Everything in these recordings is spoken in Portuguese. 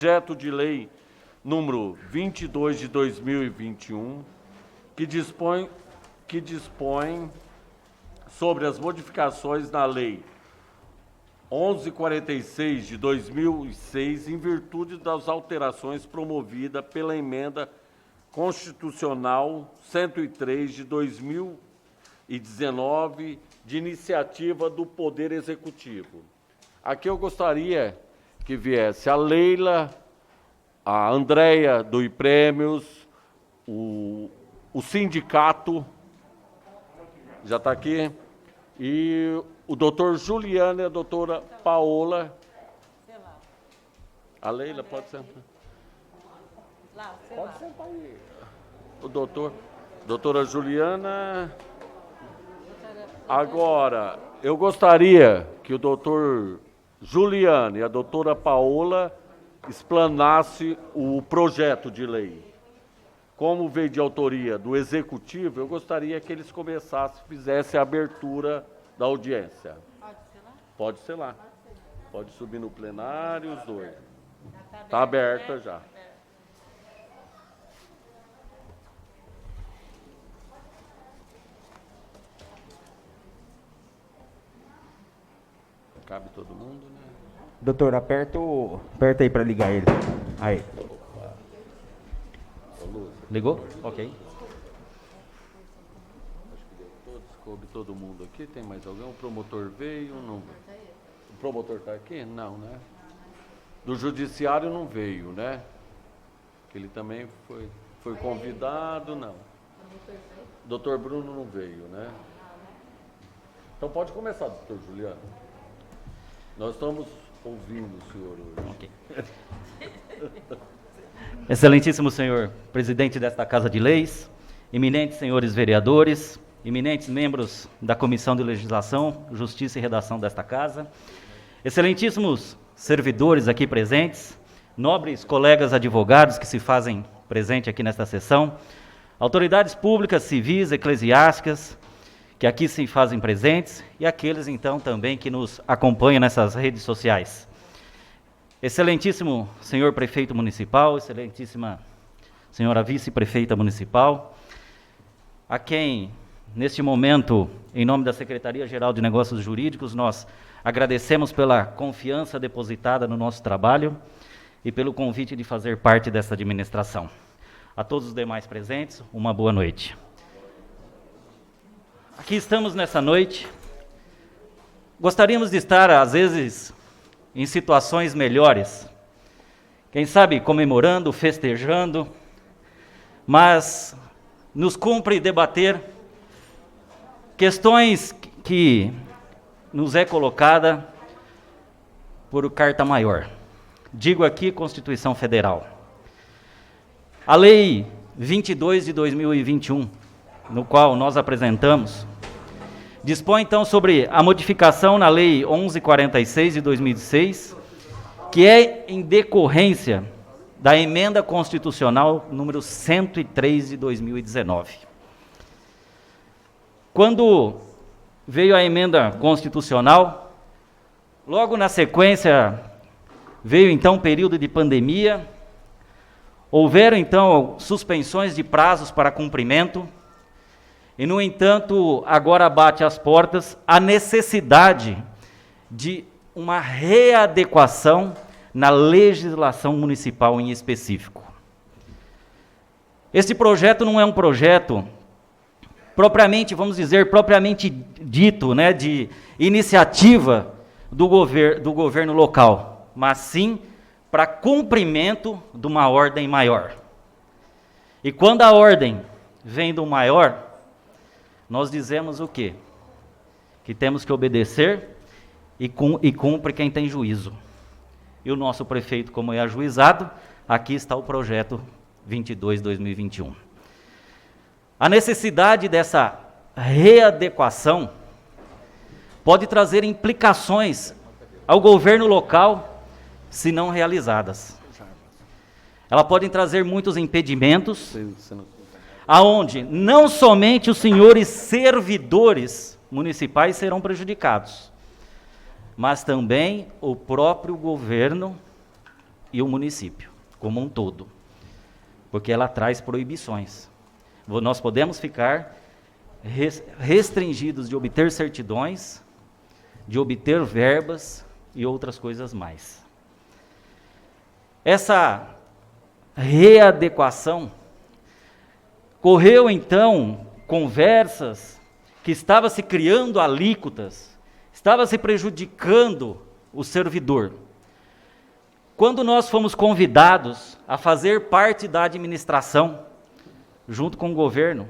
Projeto de lei número 22 de 2021, que dispõe sobre as modificações na lei 1146 de 2006, em virtude das alterações promovidas pela emenda constitucional 103 de 2019, de iniciativa do Poder Executivo. Aqui eu gostaria que viesse a Leila, a Andréia do IPrêmios, o sindicato, já está aqui, e o doutor Juliano e a doutora Paola. A Leila pode sentar. Pode sentar aí. O doutora Juliana. Agora, eu gostaria que o doutor Juliano e a doutora Paola explanasse o projeto de lei. Como veio de autoria do Executivo, eu gostaria que eles começassem, fizessem a abertura da audiência. Pode ser lá? Pode ser lá. Pode subir no plenário, os dois. Está aberta já. Cabe todo mundo, né? Doutor, aperta aí para ligar ele. Aí. Ligou? Ok. Acho que deu todos, coube todo mundo aqui. Tem mais alguém? O promotor veio? Não. O promotor está aqui? Não, né? Do judiciário não veio, né? Que ele também foi convidado, não. Doutor Bruno não veio, né? Então pode começar, doutor Juliano. Nós estamos ouvindo o senhor hoje. Ok. Excelentíssimo senhor presidente desta Casa de Leis, eminentes senhores vereadores, eminentes membros da Comissão de Legislação, Justiça e Redação desta Casa, excelentíssimos servidores aqui presentes, nobres colegas advogados que se fazem presente aqui nesta sessão, autoridades públicas, civis, eclesiásticas, que aqui se fazem presentes, e aqueles, então, também que nos acompanham nessas redes sociais. Excelentíssimo senhor prefeito municipal, excelentíssima senhora vice-prefeita municipal, a quem, neste momento, em nome da Secretaria-Geral de Negócios Jurídicos, nós agradecemos pela confiança depositada no nosso trabalho e pelo convite de fazer parte dessa administração. A todos os demais presentes, uma boa noite. Aqui estamos nessa noite, gostaríamos de estar, às vezes, em situações melhores, quem sabe comemorando, festejando, mas nos cumpre debater questões que nos é colocada por carta maior. Digo aqui Constituição Federal. A Lei 22 de 2021, no qual nós apresentamos, dispõe então sobre a modificação na Lei 1146 de 2006, que é em decorrência da Emenda Constitucional número 103 de 2019. Quando veio a Emenda Constitucional, logo na sequência veio então o período de pandemia, houveram então suspensões de prazos para cumprimento, e, no entanto, agora bate às portas a necessidade de uma readequação na legislação municipal em específico. Este projeto não é um projeto propriamente, vamos dizer, propriamente dito, né, de iniciativa do governo local, mas sim para cumprimento de uma ordem maior. E quando a ordem vem do maior, nós dizemos o quê? Que temos que obedecer e cumpre quem tem juízo. E o nosso prefeito, como é ajuizado, aqui está o projeto 22/2021. A necessidade dessa readequação pode trazer implicações ao governo local, se não realizadas. Ela pode trazer muitos impedimentos, aonde não somente os senhores servidores municipais serão prejudicados, mas também o próprio governo e o município, como um todo, porque ela traz proibições. Nós podemos ficar restringidos de obter certidões, de obter verbas e outras coisas mais. Essa readequação correu, então, conversas que estava se criando alíquotas, estava se prejudicando o servidor. Quando nós fomos convidados a fazer parte da administração, junto com o governo,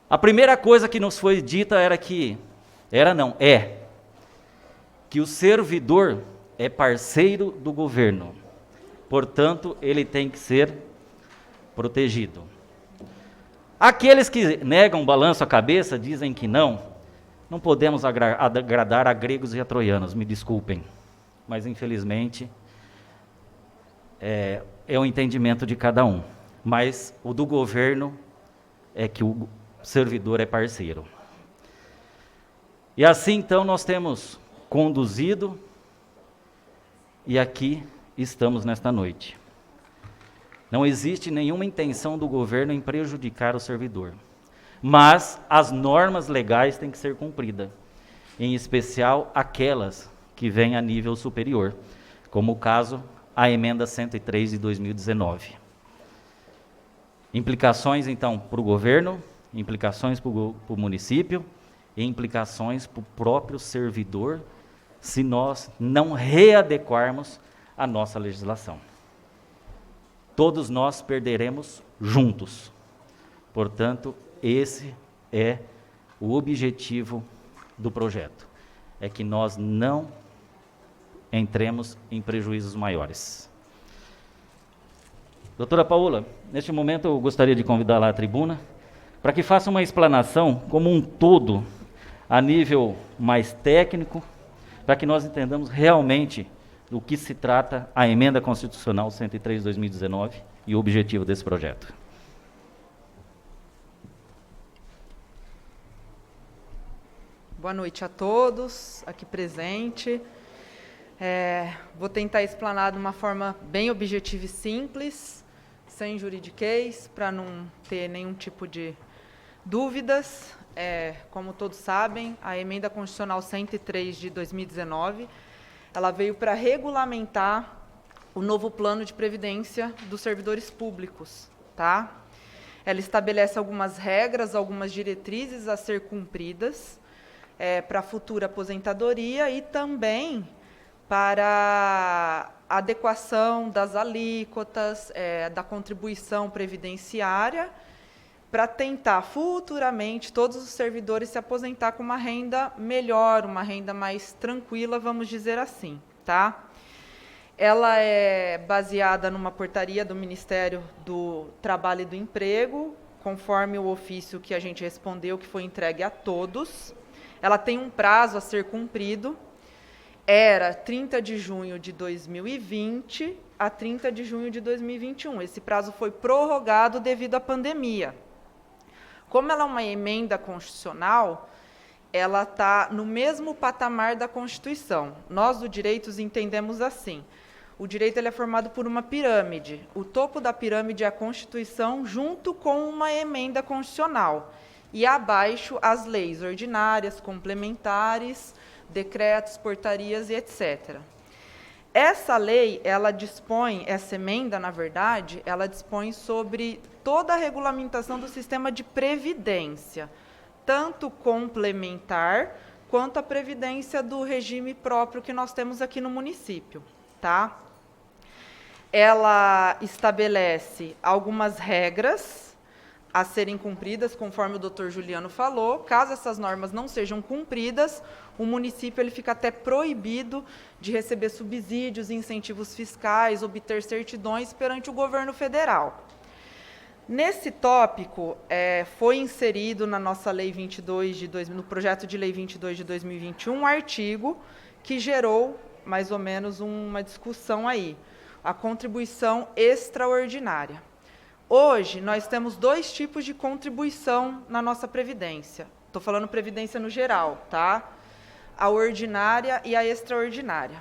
a primeira coisa que nos foi dita é que o servidor é parceiro do governo, portanto, ele tem que ser protegido. Aqueles que negam, balançam a cabeça, dizem que não podemos agradar a gregos e a troianos, me desculpem, mas infelizmente é o entendimento de cada um. Mas o do governo é que o servidor é parceiro. E assim, então, nós temos conduzido e aqui estamos nesta noite. Não existe nenhuma intenção do governo em prejudicar o servidor, mas as normas legais têm que ser cumpridas, em especial aquelas que vêm a nível superior, como o caso a emenda 103 de 2019. Implicações, então, para o governo, implicações para o município e implicações para o próprio servidor, se nós não readequarmos a nossa legislação. Todos nós perderemos juntos. Portanto, esse é o objetivo do projeto, é que nós não entremos em prejuízos maiores. Doutora Paula, neste momento eu gostaria de convidá-la à tribuna para que faça uma explanação como um todo, a nível mais técnico, para que nós entendamos realmente do que se trata a Emenda Constitucional 103 de 2019 e o objetivo desse projeto. Boa noite a todos aqui presentes. Vou tentar explanar de uma forma bem objetiva e simples, sem juridiquês, para não ter nenhum tipo de dúvidas. Como todos sabem, a Emenda Constitucional 103 de 2019, ela veio para regulamentar o novo plano de previdência dos servidores públicos, tá? Ela estabelece algumas regras, algumas diretrizes a ser cumpridas para a futura aposentadoria e também para a adequação das alíquotas, da contribuição previdenciária, para tentar futuramente todos os servidores se aposentar com uma renda melhor, uma renda mais tranquila, vamos dizer assim, tá? Ela é baseada numa portaria do Ministério do Trabalho e do Emprego, conforme o ofício que a gente respondeu, que foi entregue a todos. Ela tem um prazo a ser cumprido, era 30 de junho de 2020 a 30 de junho de 2021. Esse prazo foi prorrogado devido à pandemia. Como ela é uma emenda constitucional, ela está no mesmo patamar da Constituição. Nós, do Direitos, entendemos assim. O direito ele é formado por uma pirâmide. O topo da pirâmide é a Constituição, junto com uma emenda constitucional. E abaixo, as leis ordinárias, complementares, decretos, portarias e etc. Essa lei, ela dispõe, essa emenda, na verdade, ela dispõe sobre toda a regulamentação do sistema de previdência, tanto complementar quanto a previdência do regime próprio que nós temos aqui no município, tá? Ela estabelece algumas regras a serem cumpridas, conforme o doutor Juliano falou. Caso essas normas não sejam cumpridas, o município ele fica até proibido de receber subsídios, incentivos fiscais, obter certidões perante o governo federal. Nesse tópico, foi inserido na nossa Lei 22 no projeto de Lei 22 de 2021, um artigo que gerou mais ou menos uma discussão aí, a contribuição extraordinária. Hoje, nós temos dois tipos de contribuição na nossa Previdência. Estou falando Previdência no geral, tá? A ordinária e a extraordinária.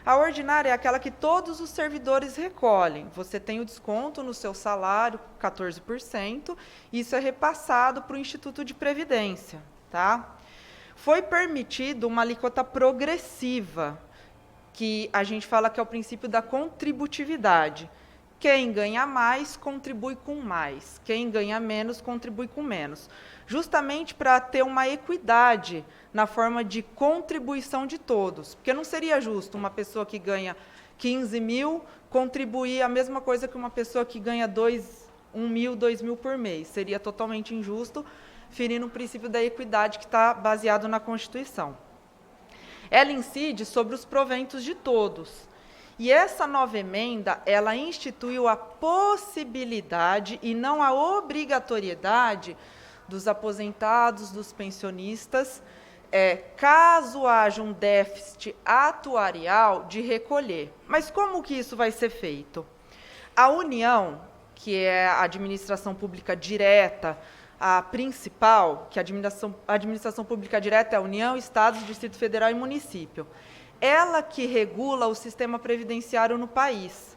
A ordinária é aquela que todos os servidores recolhem. Você tem o desconto no seu salário, 14%, isso é repassado para o Instituto de Previdência, tá? Foi permitido uma alíquota progressiva, que a gente fala que é o princípio da contributividade. Quem ganha mais, contribui com mais. Quem ganha menos, contribui com menos. Justamente para ter uma equidade na forma de contribuição de todos. Porque não seria justo uma pessoa que ganha 15 mil contribuir a mesma coisa que uma pessoa que ganha 1 mil, 2 mil por mês. Seria totalmente injusto, ferindo o princípio da equidade que está baseado na Constituição. Ela incide sobre os proventos de todos. E essa nova emenda, ela instituiu a possibilidade e não a obrigatoriedade dos aposentados, dos pensionistas, caso haja um déficit atuarial, de recolher. Mas como que isso vai ser feito? A União, que é a administração pública direta, a principal, que a administração pública direta é a União, Estados, Distrito Federal e município. Ela que regula o sistema previdenciário no país.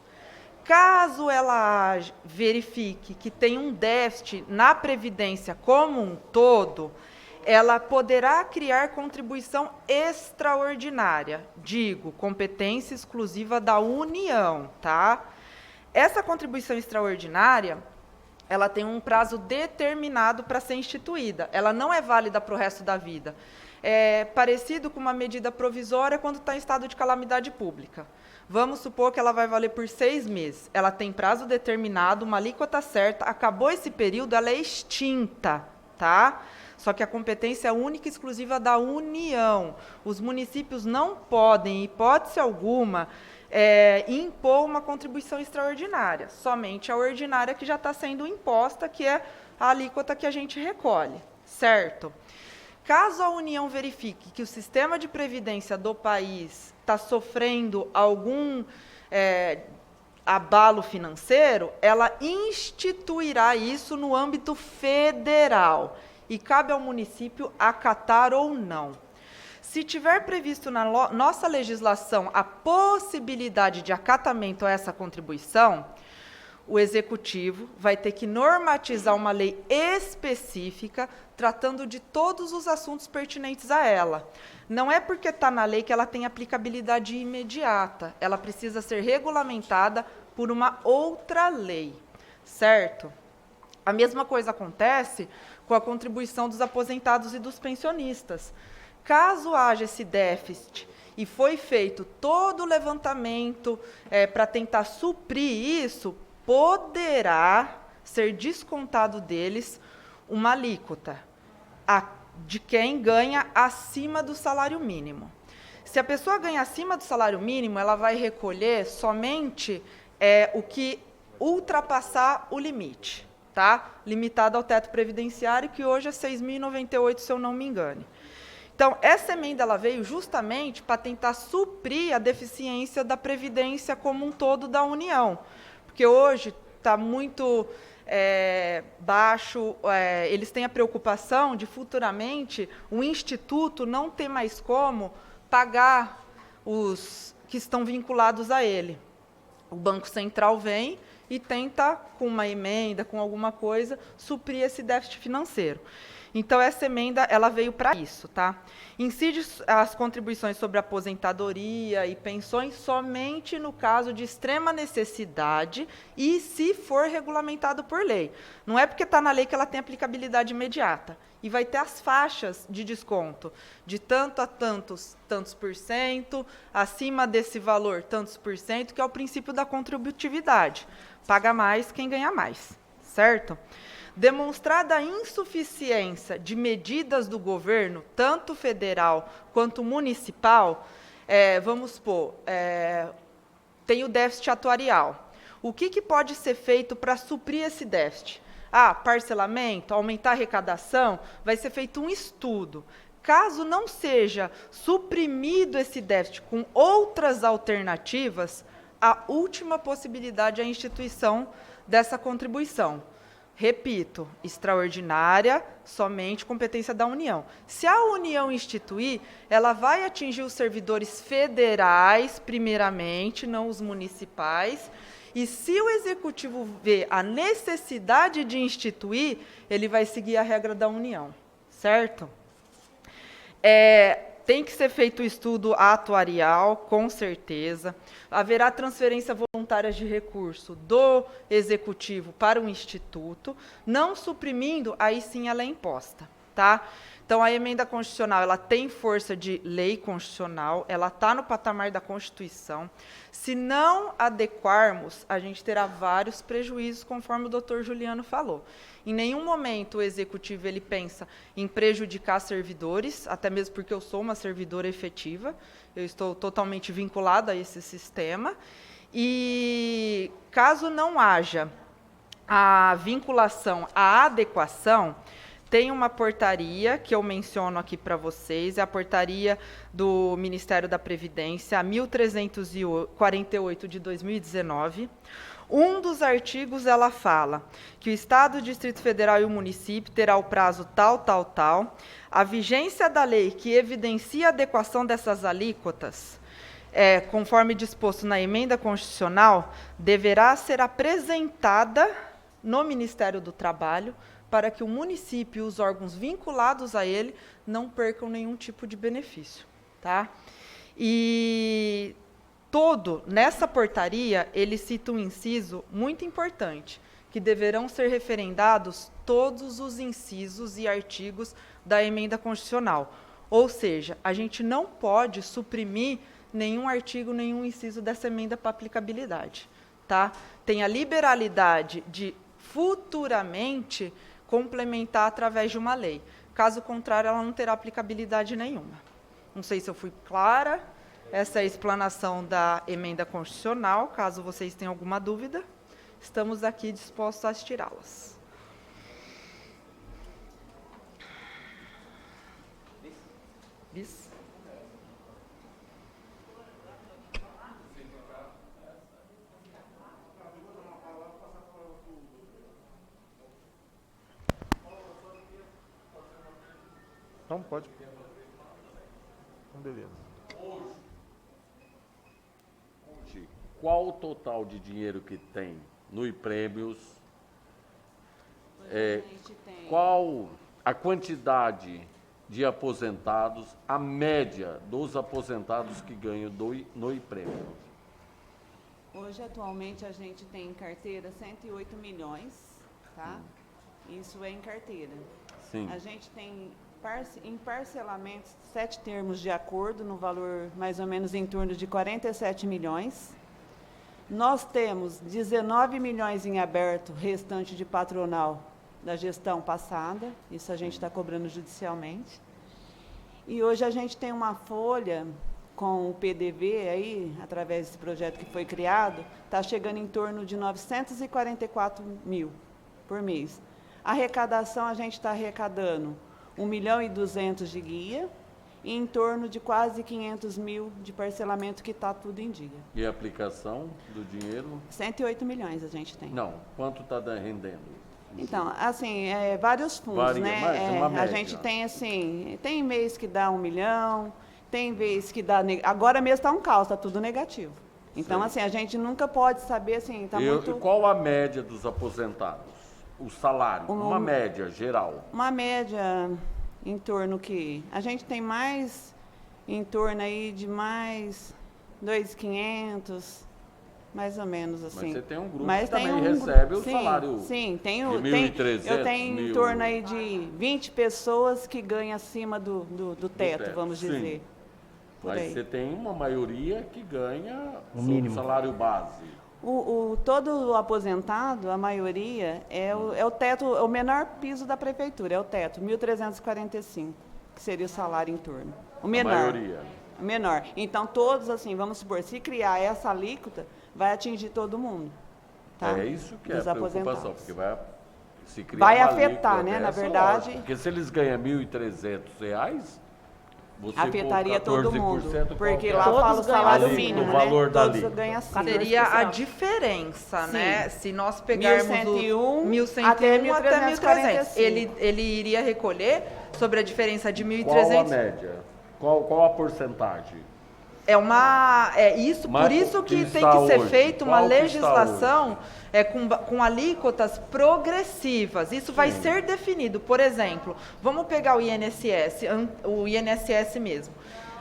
Caso ela verifique que tem um déficit na Previdência como um todo, ela poderá criar contribuição extraordinária. Digo, competência exclusiva da União, tá? Essa contribuição extraordinária, ela tem um prazo determinado para ser instituída. Ela não é válida para o resto da vida. É parecido com uma medida provisória quando está em estado de calamidade pública. Vamos supor que ela vai valer por 6 meses. Ela tem prazo determinado, uma alíquota certa, acabou esse período, ela é extinta, tá? Só que a competência é única e exclusiva da União. Os municípios não podem, em hipótese alguma, impor uma contribuição extraordinária. Somente a ordinária que já está sendo imposta, que é a alíquota que a gente recolhe, certo? Caso a União verifique que o sistema de previdência do país está sofrendo algum abalo financeiro, ela instituirá isso no âmbito federal e cabe ao município acatar ou não. Se tiver previsto na nossa legislação a possibilidade de acatamento a essa contribuição, o Executivo vai ter que normatizar uma lei específica tratando de todos os assuntos pertinentes a ela. Não é porque está na lei que ela tem aplicabilidade imediata. Ela precisa ser regulamentada por uma outra lei, certo? A mesma coisa acontece com a contribuição dos aposentados e dos pensionistas. Caso haja esse déficit e foi feito todo o levantamento para tentar suprir isso, poderá ser descontado deles uma alíquota de quem ganha acima do salário mínimo. Se a pessoa ganha acima do salário mínimo, ela vai recolher somente o que ultrapassar o limite, tá? Limitado ao teto previdenciário, que hoje é 6.098, se eu não me engane. Então, essa emenda ela veio justamente para tentar suprir a deficiência da Previdência como um todo da União. Porque hoje está muito baixo, eles têm a preocupação de futuramente o Instituto não ter mais como pagar os que estão vinculados a ele. O Banco Central vem e tenta, com uma emenda, com alguma coisa, suprir esse déficit financeiro. Então, essa emenda ela veio para isso, tá? Incide as contribuições sobre aposentadoria e pensões somente no caso de extrema necessidade e se for regulamentado por lei. Não é porque está na lei que ela tem aplicabilidade imediata. E vai ter as faixas de desconto, de tanto a tantos por cento, acima desse valor, tantos por cento, que é o princípio da contributividade. Paga mais quem ganha mais, certo? Demonstrada a insuficiência de medidas do governo, tanto federal quanto municipal, vamos supor, tem o déficit atuarial. O que pode ser feito para suprir esse déficit? Parcelamento, aumentar a arrecadação, vai ser feito um estudo. Caso não seja suprimido esse déficit com outras alternativas, a última possibilidade é a instituição dessa contribuição. Repito, extraordinária, somente competência da União. Se a União instituir, ela vai atingir os servidores federais, primeiramente, não os municipais. E se o Executivo vê a necessidade de instituir, ele vai seguir a regra da União, certo? Tem que ser feito o estudo atuarial, com certeza. Haverá transferência voluntária de recurso do Executivo para o Instituto, não suprimindo, aí sim ela é imposta, tá? Então, a emenda constitucional, ela tem força de lei constitucional, ela está no patamar da Constituição. Se não adequarmos, a gente terá vários prejuízos, conforme o doutor Juliano falou. Em nenhum momento o Executivo ele pensa em prejudicar servidores, até mesmo porque eu sou uma servidora efetiva, eu estou totalmente vinculada a esse sistema. E caso não haja a vinculação, a adequação, tem uma portaria que eu menciono aqui para vocês, é a portaria do Ministério da Previdência, a 1348 de 2019. Um dos artigos, ela fala que o Estado, o Distrito Federal e o município terá o prazo tal. A vigência da lei que evidencia a adequação dessas alíquotas, conforme disposto na emenda constitucional, deverá ser apresentada no Ministério do Trabalho para que o município e os órgãos vinculados a ele não percam nenhum tipo de benefício, tá? E nessa portaria, ele cita um inciso muito importante, que deverão ser referendados todos os incisos e artigos da emenda constitucional. Ou seja, a gente não pode suprimir nenhum artigo, nenhum inciso dessa emenda para aplicabilidade, tá? Tem a liberalidade de futuramente complementar através de uma lei. Caso contrário, ela não terá aplicabilidade nenhuma. Não sei se eu fui clara. Essa é a explanação da emenda constitucional. Caso vocês tenham alguma dúvida, estamos aqui dispostos a tirá-las. Bis. Não, pode. Então, beleza. Hoje, qual o total de dinheiro que tem no Prêmios? Qual a quantidade de aposentados, a média dos aposentados que ganham no Prêmio? Hoje, atualmente, a gente tem em carteira 108 milhões, tá? Isso é em carteira. Sim. A gente tem em parcelamentos 7 termos de acordo, no valor mais ou menos em torno de 47 milhões. Nós temos 19 milhões em aberto, restante de patronal da gestão passada, isso a gente está cobrando judicialmente. E hoje a gente tem uma folha com o PDV aí, através desse projeto que foi criado, está chegando em torno de 944 mil por mês. A arrecadação, a gente está arrecadando 1.200.000 de guia e em torno de quase 500 mil de parcelamento, que está tudo em dia. E a aplicação do dinheiro? 108 milhões a gente tem. Não, quanto está rendendo? Então, assim, vários fundos, Varia, né? mas uma A média. gente tem, assim, tem mês que dá 1 milhão, tem vez que dá... Agora mesmo está um caos, está tudo negativo. Então, Sei. assim, a gente nunca pode saber, assim, está muito... E qual a média dos aposentados? O salário, uma média geral. Uma média em torno que... A gente tem mais, em torno aí de mais 2.500, mais ou menos assim. Mas você tem um grupo Mas que tem também um recebe o sim, salário sim, de 1.300, eu tenho em 1.000. torno aí de 20 pessoas que ganham acima do teto, vamos sim. dizer. Por Mas aí. você tem uma maioria que ganha O sobre mínimo. o salário base. Todo o aposentado, a maioria, é o teto, o menor piso da prefeitura, é o teto, 1.345, que seria o salário em torno. O menor. A maioria. O menor. Então, todos, assim, vamos supor, se criar essa alíquota, vai atingir todo mundo. Tá? É isso que é a Dos preocupação, aposentados. porque vai se criar Vai uma afetar, alíquota né, na dessa, verdade. lógico, porque se eles ganham R$ 1.300, Você Afetaria pôr todo 14%, mundo, qual porque que é? lá Todos fala o ganham salário ali, mínimo, no né? valor Todos dali. ganham assim. Seria a diferença, Sim. né? Se nós pegarmos 1.101 o 1.101 até até 1.300. 1.345. Ele iria recolher sobre a diferença de Qual a 1.300. média? Qual a porcentagem? Isso, Mas por isso o que que tem está que ser hoje? feita uma Qual que está legislação com alíquotas progressivas. Isso vai ser definido. Por exemplo, vamos pegar o INSS mesmo.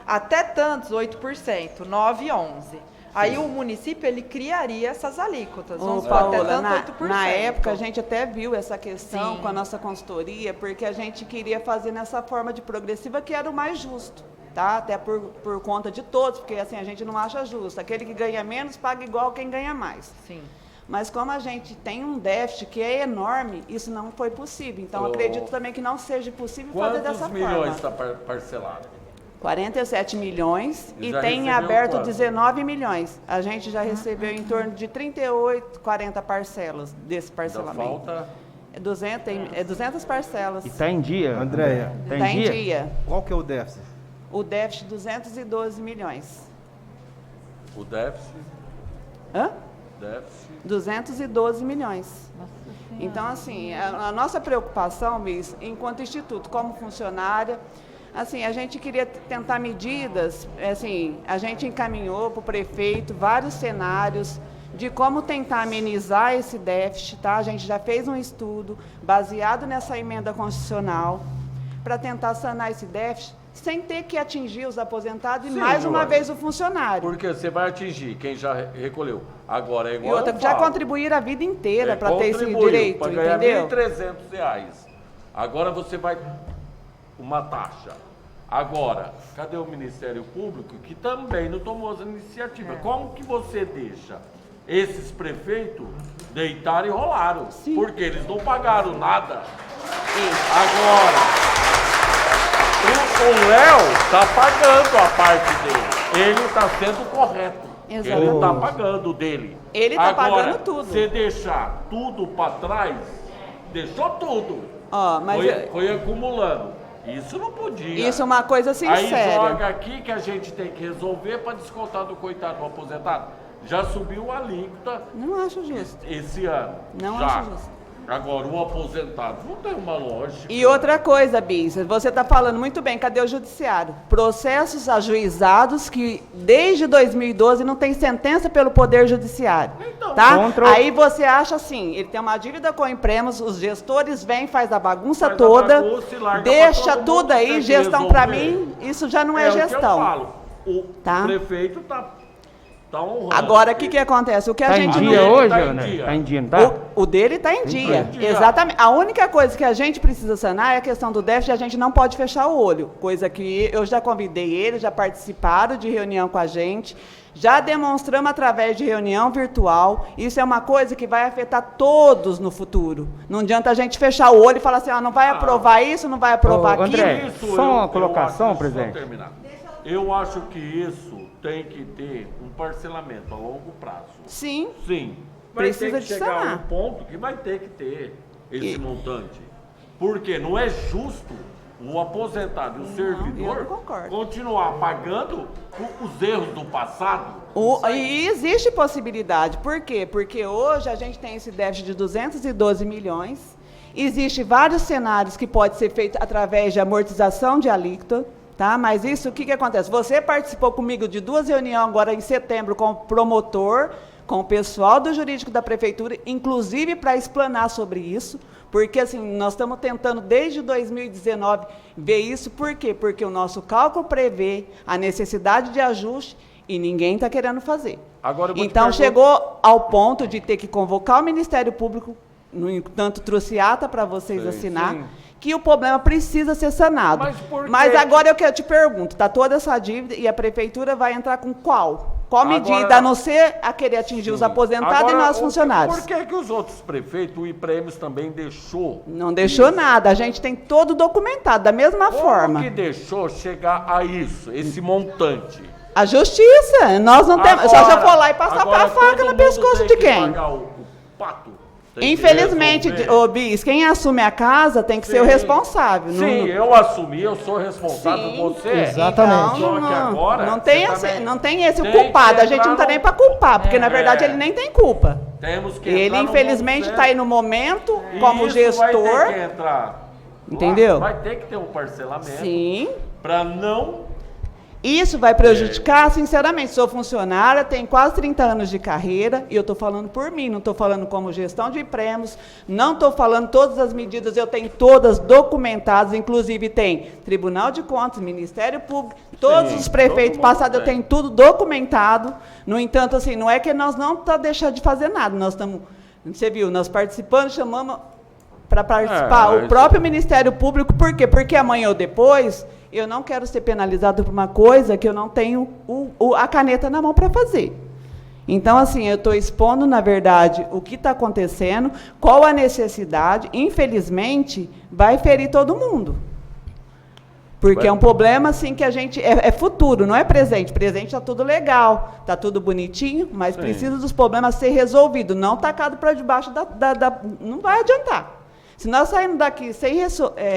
Até tantos, 8%, 9, 11. Aí o município ele criaria essas alíquotas. Ô, Vamos falar até Paola, tanto 8%. na época a gente até viu essa questão Sim. com a nossa consultoria, porque a gente queria fazer nessa forma de progressiva que era o mais justo, tá? Até por conta de todos, porque assim a gente não acha justo. Aquele que ganha menos paga igual quem ganha mais. Sim. Mas como a gente tem um déficit que é enorme, isso não foi possível. Então acredito também que não seja possível fazer Quantos dessa milhões forma. está parcelado? 47 milhões E e já tem em recebeu aberto quanto? 19 milhões. A gente já recebeu em torno de 38, 40 parcelas desse Ainda parcelamento. falta... É 200 parcelas. E está em dia? Andréia, Tá Tá em em dia? dia. qual que é o déficit? O déficit 212 milhões. O déficit... Hã? Déficit... 212 milhões. Então, assim, a nossa preocupação, Miss, enquanto instituto, como funcionária, assim, a gente queria tentar medidas, assim, a gente encaminhou para o prefeito vários cenários de como tentar amenizar esse déficit, tá? A gente já fez um estudo baseado nessa emenda constitucional para tentar sanar esse déficit sem ter que atingir os aposentados e Sim, mais uma Joana. vez o funcionário. Porque você vai atingir quem já recolheu. Agora é E igual outra, eu já falo. contribuíram a vida inteira para ter esse Contribuiu direito, para ganhar entendeu? R$ 1.300. Agora você vai... Uma taxa. Agora, cadê o Ministério Público que também não tomou as iniciativas? Como que você deixa esses prefeitos deitarem e rolaram? Porque eles não pagaram nada. Agora, o Léo está pagando a parte dele. Ele está sendo correto. Ele Exatamente. está pagando o dele. Ele tá Agora, pagando tudo. Se deixar tudo para trás, deixou tudo. Ó, mas Foi acumulando. Isso não podia. isso é uma coisa Aí sincera. joga aqui que a gente tem que resolver para descontar do coitado do aposentado. Já subiu a alíquota Não acho justo. esse ano. Não já. acho justo. Agora, o aposentado não tem uma lógica. E outra coisa, Bis, você está falando muito bem, cadê o judiciário? Processos ajuizados que desde 2012 não tem sentença pelo Poder Judiciário. Então, tá? contra o- Aí você acha assim, ele tem uma dívida com o Impremos, os gestores vêm, faz a bagunça Faz a toda, bagunça e larga deixa pra todo tudo mundo aí, ter que gestão para resolver. mim, isso já não é é o que eu gestão. falo. O Tá? prefeito tá honrando. Agora, o que acontece? O que a Tá em gente dia não- hoje, tá em Ana? dia. Tá em dia, não tá? O dele está em dia. em dia. Exatamente. A única coisa que a gente precisa sanar é a questão do déficit, a gente não pode fechar o olho. Coisa que eu já convidei eles, já participaram de reunião com a gente, já demonstramos através de reunião virtual. Isso é uma coisa que vai afetar todos no futuro. Não adianta a gente fechar o olho e falar assim, não vai aprovar isso, não vai aprovar Ô, aquilo. André, só uma colocação, acho, presidente. Só terminar. Eu acho que isso tem que ter um parcelamento a longo prazo. Sim. Sim. Vai Precisa ter de que chegar a sanar. um ponto que vai ter que ter esse E- montante. Porque não é justo o aposentado e o servidor eu não concordo. continuar pagando os erros do passado. E existe possibilidade. Por quê? Porque hoje a gente tem esse déficit de 212 milhões. Existem vários cenários que pode ser feito através de amortização de alíquota. Tá? Mas isso, o que acontece? Você participou comigo de 2 reuniões agora em setembro com o promotor, com o pessoal do jurídico da prefeitura, inclusive para explanar sobre isso, porque assim, nós estamos tentando desde 2019 ver isso, por quê? Porque o nosso cálculo prevê a necessidade de ajuste e ninguém está querendo fazer. Agora eu vou te Então, perguntar- chegou ao ponto de ter que convocar o Ministério Público, no entanto, trouxe ata para vocês Sim, assinar, sim. que o problema precisa ser sanado. Mas por quê? Mas agora eu te pergunto, está toda essa dívida e a prefeitura vai entrar com qual? Qual Agora- medida, a não ser a querer atingir os aposentados Agora, e nós funcionários? Por que os outros prefeitos, o IPREMES também deixou? Não deixou nada, a gente tem todo documentado, da mesma forma. Como que deixou chegar a isso, esse montante? A justiça, nós não temos, só se eu for lá e passar agora a faca todo no mundo pescoço tem de que quem? pagar o pato. Tem que Infelizmente, resolver. ô Bis, quem assume a casa tem que ser o Sim. responsável. Sim, eu assumi, eu sou responsável, Sim. você Exatamente. Só que agora, não tem você esse, também não tem esse o tem que culpado. A gente entrar não tá no- nem para culpar, porque na verdade É. ele nem tem culpa. temos que Ele entrar no infelizmente bom está aí senso. no momento E como isso gestor. vai ter que entrar. Entendeu? Vai ter que ter um parcelamento Sim. para não. Isso vai prejudicar, sinceramente, sou funcionária, tenho quase 30 anos de carreira, e eu estou falando por mim, não estou falando como gestão de prêmios, não estou falando todas as medidas, eu tenho todas documentadas, inclusive tem Tribunal de Contas, Ministério Público, todos Sim, os prefeitos todo mundo passados, eu tem. tenho tudo documentado. No entanto, assim, não é que nós não estamos deixando de fazer nada, nós estamos, você viu, nós participando, chamamos para participar o isso- próprio Ministério Público, por quê? Porque amanhã ou depois eu não quero ser penalizado por uma coisa que eu não tenho a caneta na mão para fazer. Então, assim, eu estou expondo, na verdade, o que está acontecendo, qual a necessidade, infelizmente, vai ferir todo mundo. Porque é um problema, assim, que a gente... É futuro, não é presente. Presente está tudo legal, está tudo bonitinho, mas Sim. precisa dos problemas ser resolvidos, não tacado para debaixo não vai adiantar. Se nós sairmos daqui sem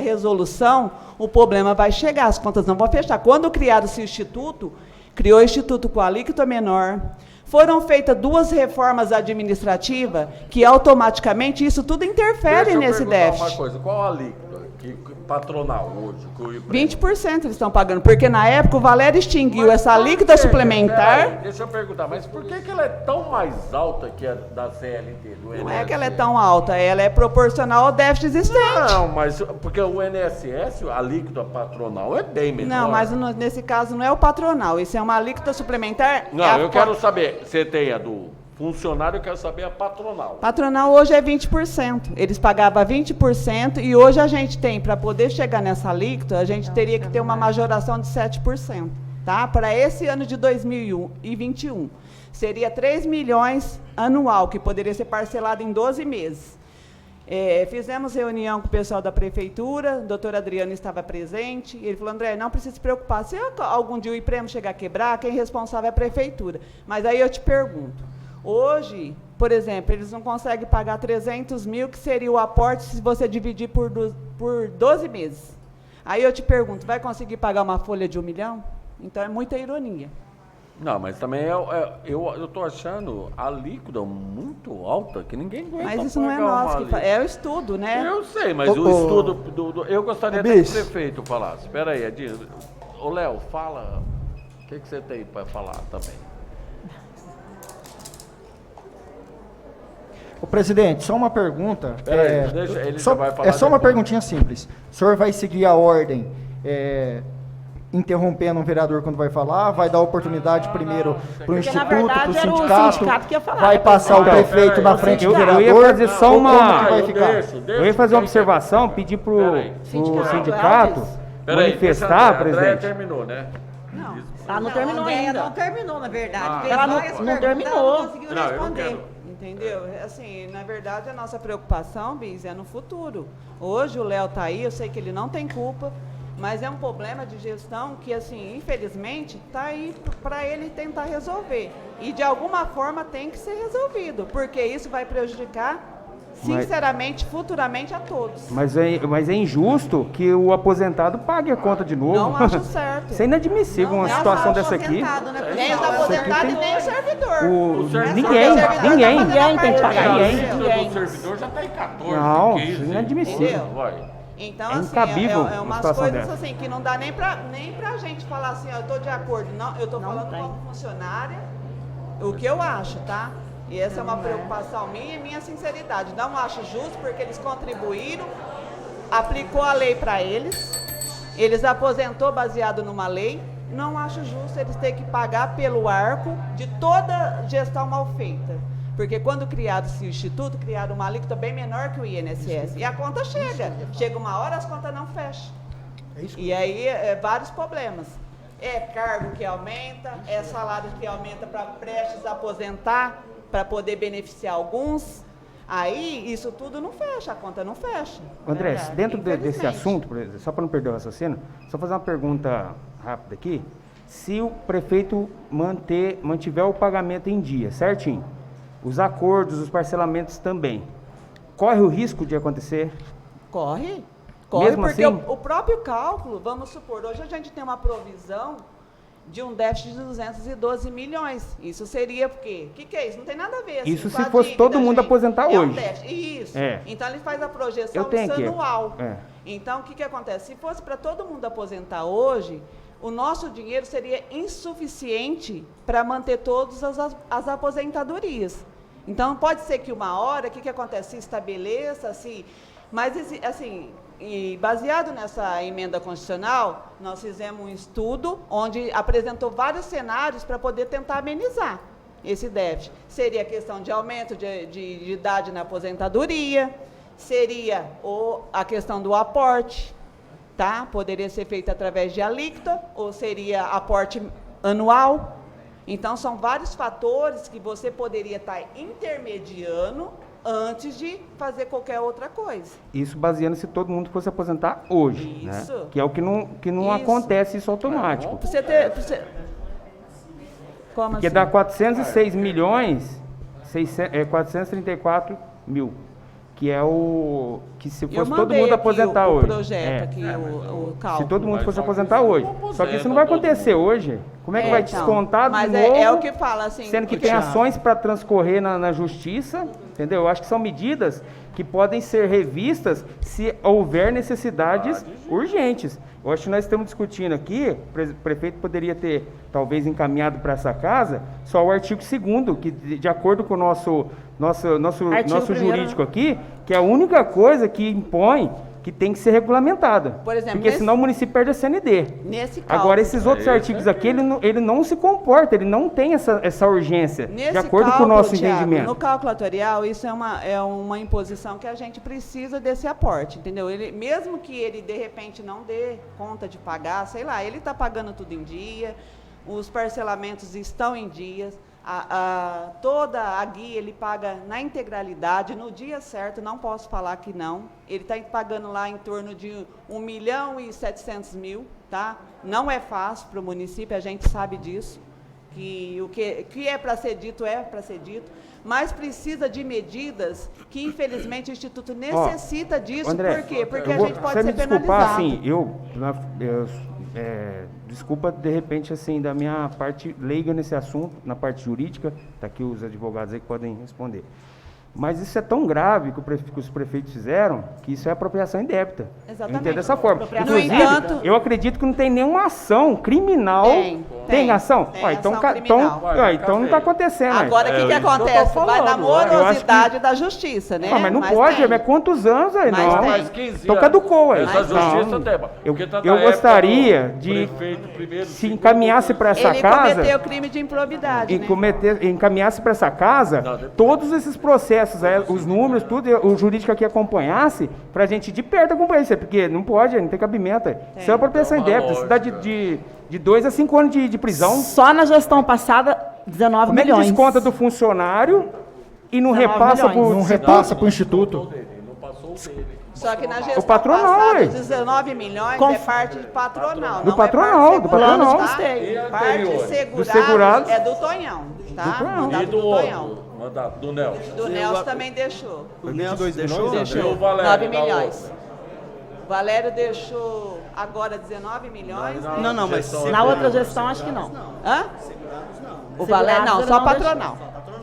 resolução, o problema vai chegar, as contas não vão fechar. Quando criaram-se o Instituto, criou o Instituto com a alíquota menor, foram feitas 2 reformas administrativas que automaticamente isso tudo interfere nesse Uma déficit. coisa, qual a alíquota que patronal hoje? Que o IPREM 20% eles estão pagando, porque na época o Valério extinguiu essa alíquota suplementar. Peraí, deixa eu perguntar, mas por que ela é tão mais alta que a da CLT, do INSS? Não é que ela é tão alta, ela é proporcional ao déficit existente. Não, mas porque o INSS, a alíquota patronal é bem menor. Não, mas nesse caso não é o patronal, isso é uma alíquota suplementar. Não, é a eu quero saber, você tem a do funcionário, eu quero saber a patronal. Patronal hoje é 20%. Eles pagavam 20% e hoje a gente tem, para poder chegar nessa alíquota, a gente teria que ter uma majoração de 7%. Tá? Para esse ano de 2021. Seria 3 milhões anual, que poderia ser parcelado em 12 meses. Fizemos reunião com o pessoal da prefeitura, o doutor Adriano estava presente, e ele falou, André, não precisa se preocupar, se algum dia o IPREM chegar a quebrar, quem é responsável é a prefeitura. Mas aí eu te pergunto, hoje, por exemplo, eles não conseguem pagar 300 mil, que seria o aporte se você dividir por 12 meses. Aí eu te pergunto, vai conseguir pagar uma folha de 1 milhão? Então é muita ironia. Não, mas também eu tô achando a alíquota muito alta, que ninguém aguenta. Mas isso não é pagar uma nós que alíquota. é o estudo, né? Eu sei, mas o estudo eu gostaria até que o prefeito falasse. Espera aí, Edinho. Ô, Léo, fala. O que você tem para falar também? Ô, presidente, só uma pergunta. Peraí, deixa, ele já vai falar É só uma depois. perguntinha simples. O senhor vai seguir a ordem interrompendo um vereador quando vai falar? Vai dar oportunidade primeiro para o Porque, na instituto, verdade, para era o o sindicato que ia falar. vai passar o Então, prefeito na frente do eu vereador? ia fazer só ou uma- como que vai Eu ficar? deixo, Eu ia fazer uma quem quer observação, participar. pedir pro Peraí. sindicato Peraí, manifestar, deixa a Andréia presidente. terminou, né? Não. Ela não terminou a Andréia ainda. não terminou, na verdade. Ah. Fez Ela não- várias não perguntas, terminou. ela não conseguiu Não, eu responder. quero. Entendeu? Assim, na verdade, a nossa preocupação, Bis, é no futuro. Hoje o Léo está aí, eu sei que ele não tem culpa, mas é um problema de gestão que, assim, infelizmente, está aí para ele tentar resolver. E, de alguma forma, tem que ser resolvido, porque isso vai prejudicar, sinceramente, futuramente, a todos. Mas é injusto que o aposentado pague a conta de novo. Não acho certo. Isso é inadmissível, uma Não, situação não, dessa aqui. aposentado, né, Nem os pessoal? aposentados e nem o servidor. Ninguém. Ninguém tem que pagar A isso. alíquota do servidor já está em 14, Não, 15. isso é inadmissível. Entendeu? Vai. Então, É assim, incabível é uma umas situação coisas dessa. assim que não dá nem pra gente falar assim, ó, eu estou de acordo. Não, eu estou Não falando tem. como funcionária, o que eu acho, tá? E essa é uma preocupação minha e minha sinceridade. Não acho justo porque eles contribuíram, aplicou a lei para eles aposentou baseado numa lei. Não acho justo eles terem que pagar pelo arco de toda gestão mal feita. Porque quando criado-se o Instituto, criaram uma alíquota bem menor que o INSS. E a conta chega. Chega uma hora, as contas não fecham. E aí, vários problemas. É cargo que aumenta, é salário que aumenta para prestes a aposentar, para poder beneficiar alguns. Aí, isso tudo não fecha, a conta não fecha. André, Verdade, dentro desse infelizmente. assunto, por exemplo, só para não perder o raciocínio, só fazer uma pergunta rápida aqui. Se o prefeito mantiver o pagamento em dia, certinho, os acordos, os parcelamentos também, corre o risco de acontecer? Corre. Mesmo Porque assim? o próprio cálculo, vamos supor, hoje a gente tem uma provisão de um déficit de 212 milhões. Isso seria por quê? O que é isso? Não tem nada a ver. Assim, Isso com se a fosse dívida, todo mundo gente. aposentar É um hoje. déficit. Isso. É. Então ele faz a projeção Eu tenho aqui. anual. É. Então o que acontece? Se fosse para todo mundo aposentar hoje, o nosso dinheiro seria insuficiente para manter todas as aposentadorias. Então pode ser que uma hora, o que acontece? Se estabeleça, assim, mas assim. E baseado nessa emenda constitucional, nós fizemos um estudo onde apresentou vários cenários para poder tentar amenizar esse déficit. Seria a questão de aumento de idade na aposentadoria, seria a questão do aporte, tá? Poderia ser feito através de alíquota, ou seria aporte anual. Então, são vários fatores que você poderia estar intermediando antes de fazer qualquer outra coisa. Isso baseando se todo mundo fosse aposentar hoje, Isso. né? Que é o que não Isso. acontece isso automático. Pra você ter... Como Porque assim? dá 406 milhões, 434 mil, que é o que se Eu fosse todo mandei mundo aqui aposentar o hoje. projeto aqui, o cálculo. Se todo mundo Mas fosse só que aposentar não hoje. Só que isso não vai aposenta todo acontecer mundo. hoje. Como é que vai então, descontar mas de novo? é o que fala assim... Sendo que porque- tem ações para transcorrer na justiça, entendeu? Eu acho que são medidas que podem ser revistas se houver necessidades urgentes. Eu acho que nós estamos discutindo aqui, o prefeito poderia ter talvez encaminhado para essa casa só o artigo 2º, que de acordo com o nosso Artigo jurídico aqui, que é a única coisa que impõe que tem que ser regulamentada. Por exemplo, porque nesse- senão o município perde a CND. Nesse cálculo, Agora, esses outros artigos aqui, ele não se comporta, ele não tem essa urgência, nesse de acordo com o cálculo, nosso Thiago, entendimento. no cálculo atuarial, isso é uma imposição que a gente precisa desse aporte, entendeu? Ele, mesmo que ele, de repente, não dê conta de pagar, sei lá, ele está pagando tudo em dia, os parcelamentos estão em dias, toda a guia ele paga na integralidade, no dia certo, não posso falar que não. Ele está pagando lá em torno de 1.700.000, tá? Não é fácil para o município, a gente sabe disso, que o que é para ser dito, mas precisa de medidas que, infelizmente, o Instituto necessita disso. André, Por quê? Porque a eu vou- gente pode você ser me desculpar, penalizado. assim, desculpa, de repente, assim, da minha parte leiga nesse assunto, na parte jurídica, tá aqui os advogados aí que podem responder. Mas isso é tão grave que os prefeitos fizeram, que isso é apropriação indébita. Exatamente. Eu entendo dessa forma. Apropriação No Inclusive, entanto- eu acredito que não tem nenhuma ação criminal. Tem ação? tem Ué, então, ação criminal. então não está acontecendo. aí. Agora, o que isso que eu tô acontece? Vai na falando, eu acho morosidade da justiça, né? Ah, mas não pode, tem. mas quantos anos aí? Mas Não, tem. Mais 15 Então anos. caducou, ué. Essa justiça Não. tem. Eu Porque tá da eu gostaria época do de, prefeito primeiro, se segundo, encaminhasse para essa Ele casa, cometeu crime de improbidade, né? encaminhasse para essa casa Não, depois- todos esses processos, os números, tudo, o jurídico aqui acompanhasse, para a gente de perto acompanhar isso, porque não pode, não tem cabimento. Isso é apropriação Tem uma indébita, isso dá lógica. de 2 a 5 anos de prisão. Só na gestão passada, 19 Como é que milhões. desconta do funcionário e não 19 repassa milhões. Não para repassa para o instituto. Só que na gestão patronal, passada, ué. os 19 milhões é parte de patronal. Do não patronal, é do parte patronal. segurada. Parte anterior? segurada segurado. é do Tonhão, tá? Mandato E do do Tonhão. outro, mandato do Nelson. Do Nelson também deixou. O Nelson deixou? E o Valério, 9 da milhões. outra? O Valério deixou agora 19 milhões. né? Não, mas Gestão Na outra gestão, acho que não. Hã? O Valério, não, Segurados só ele não patronal.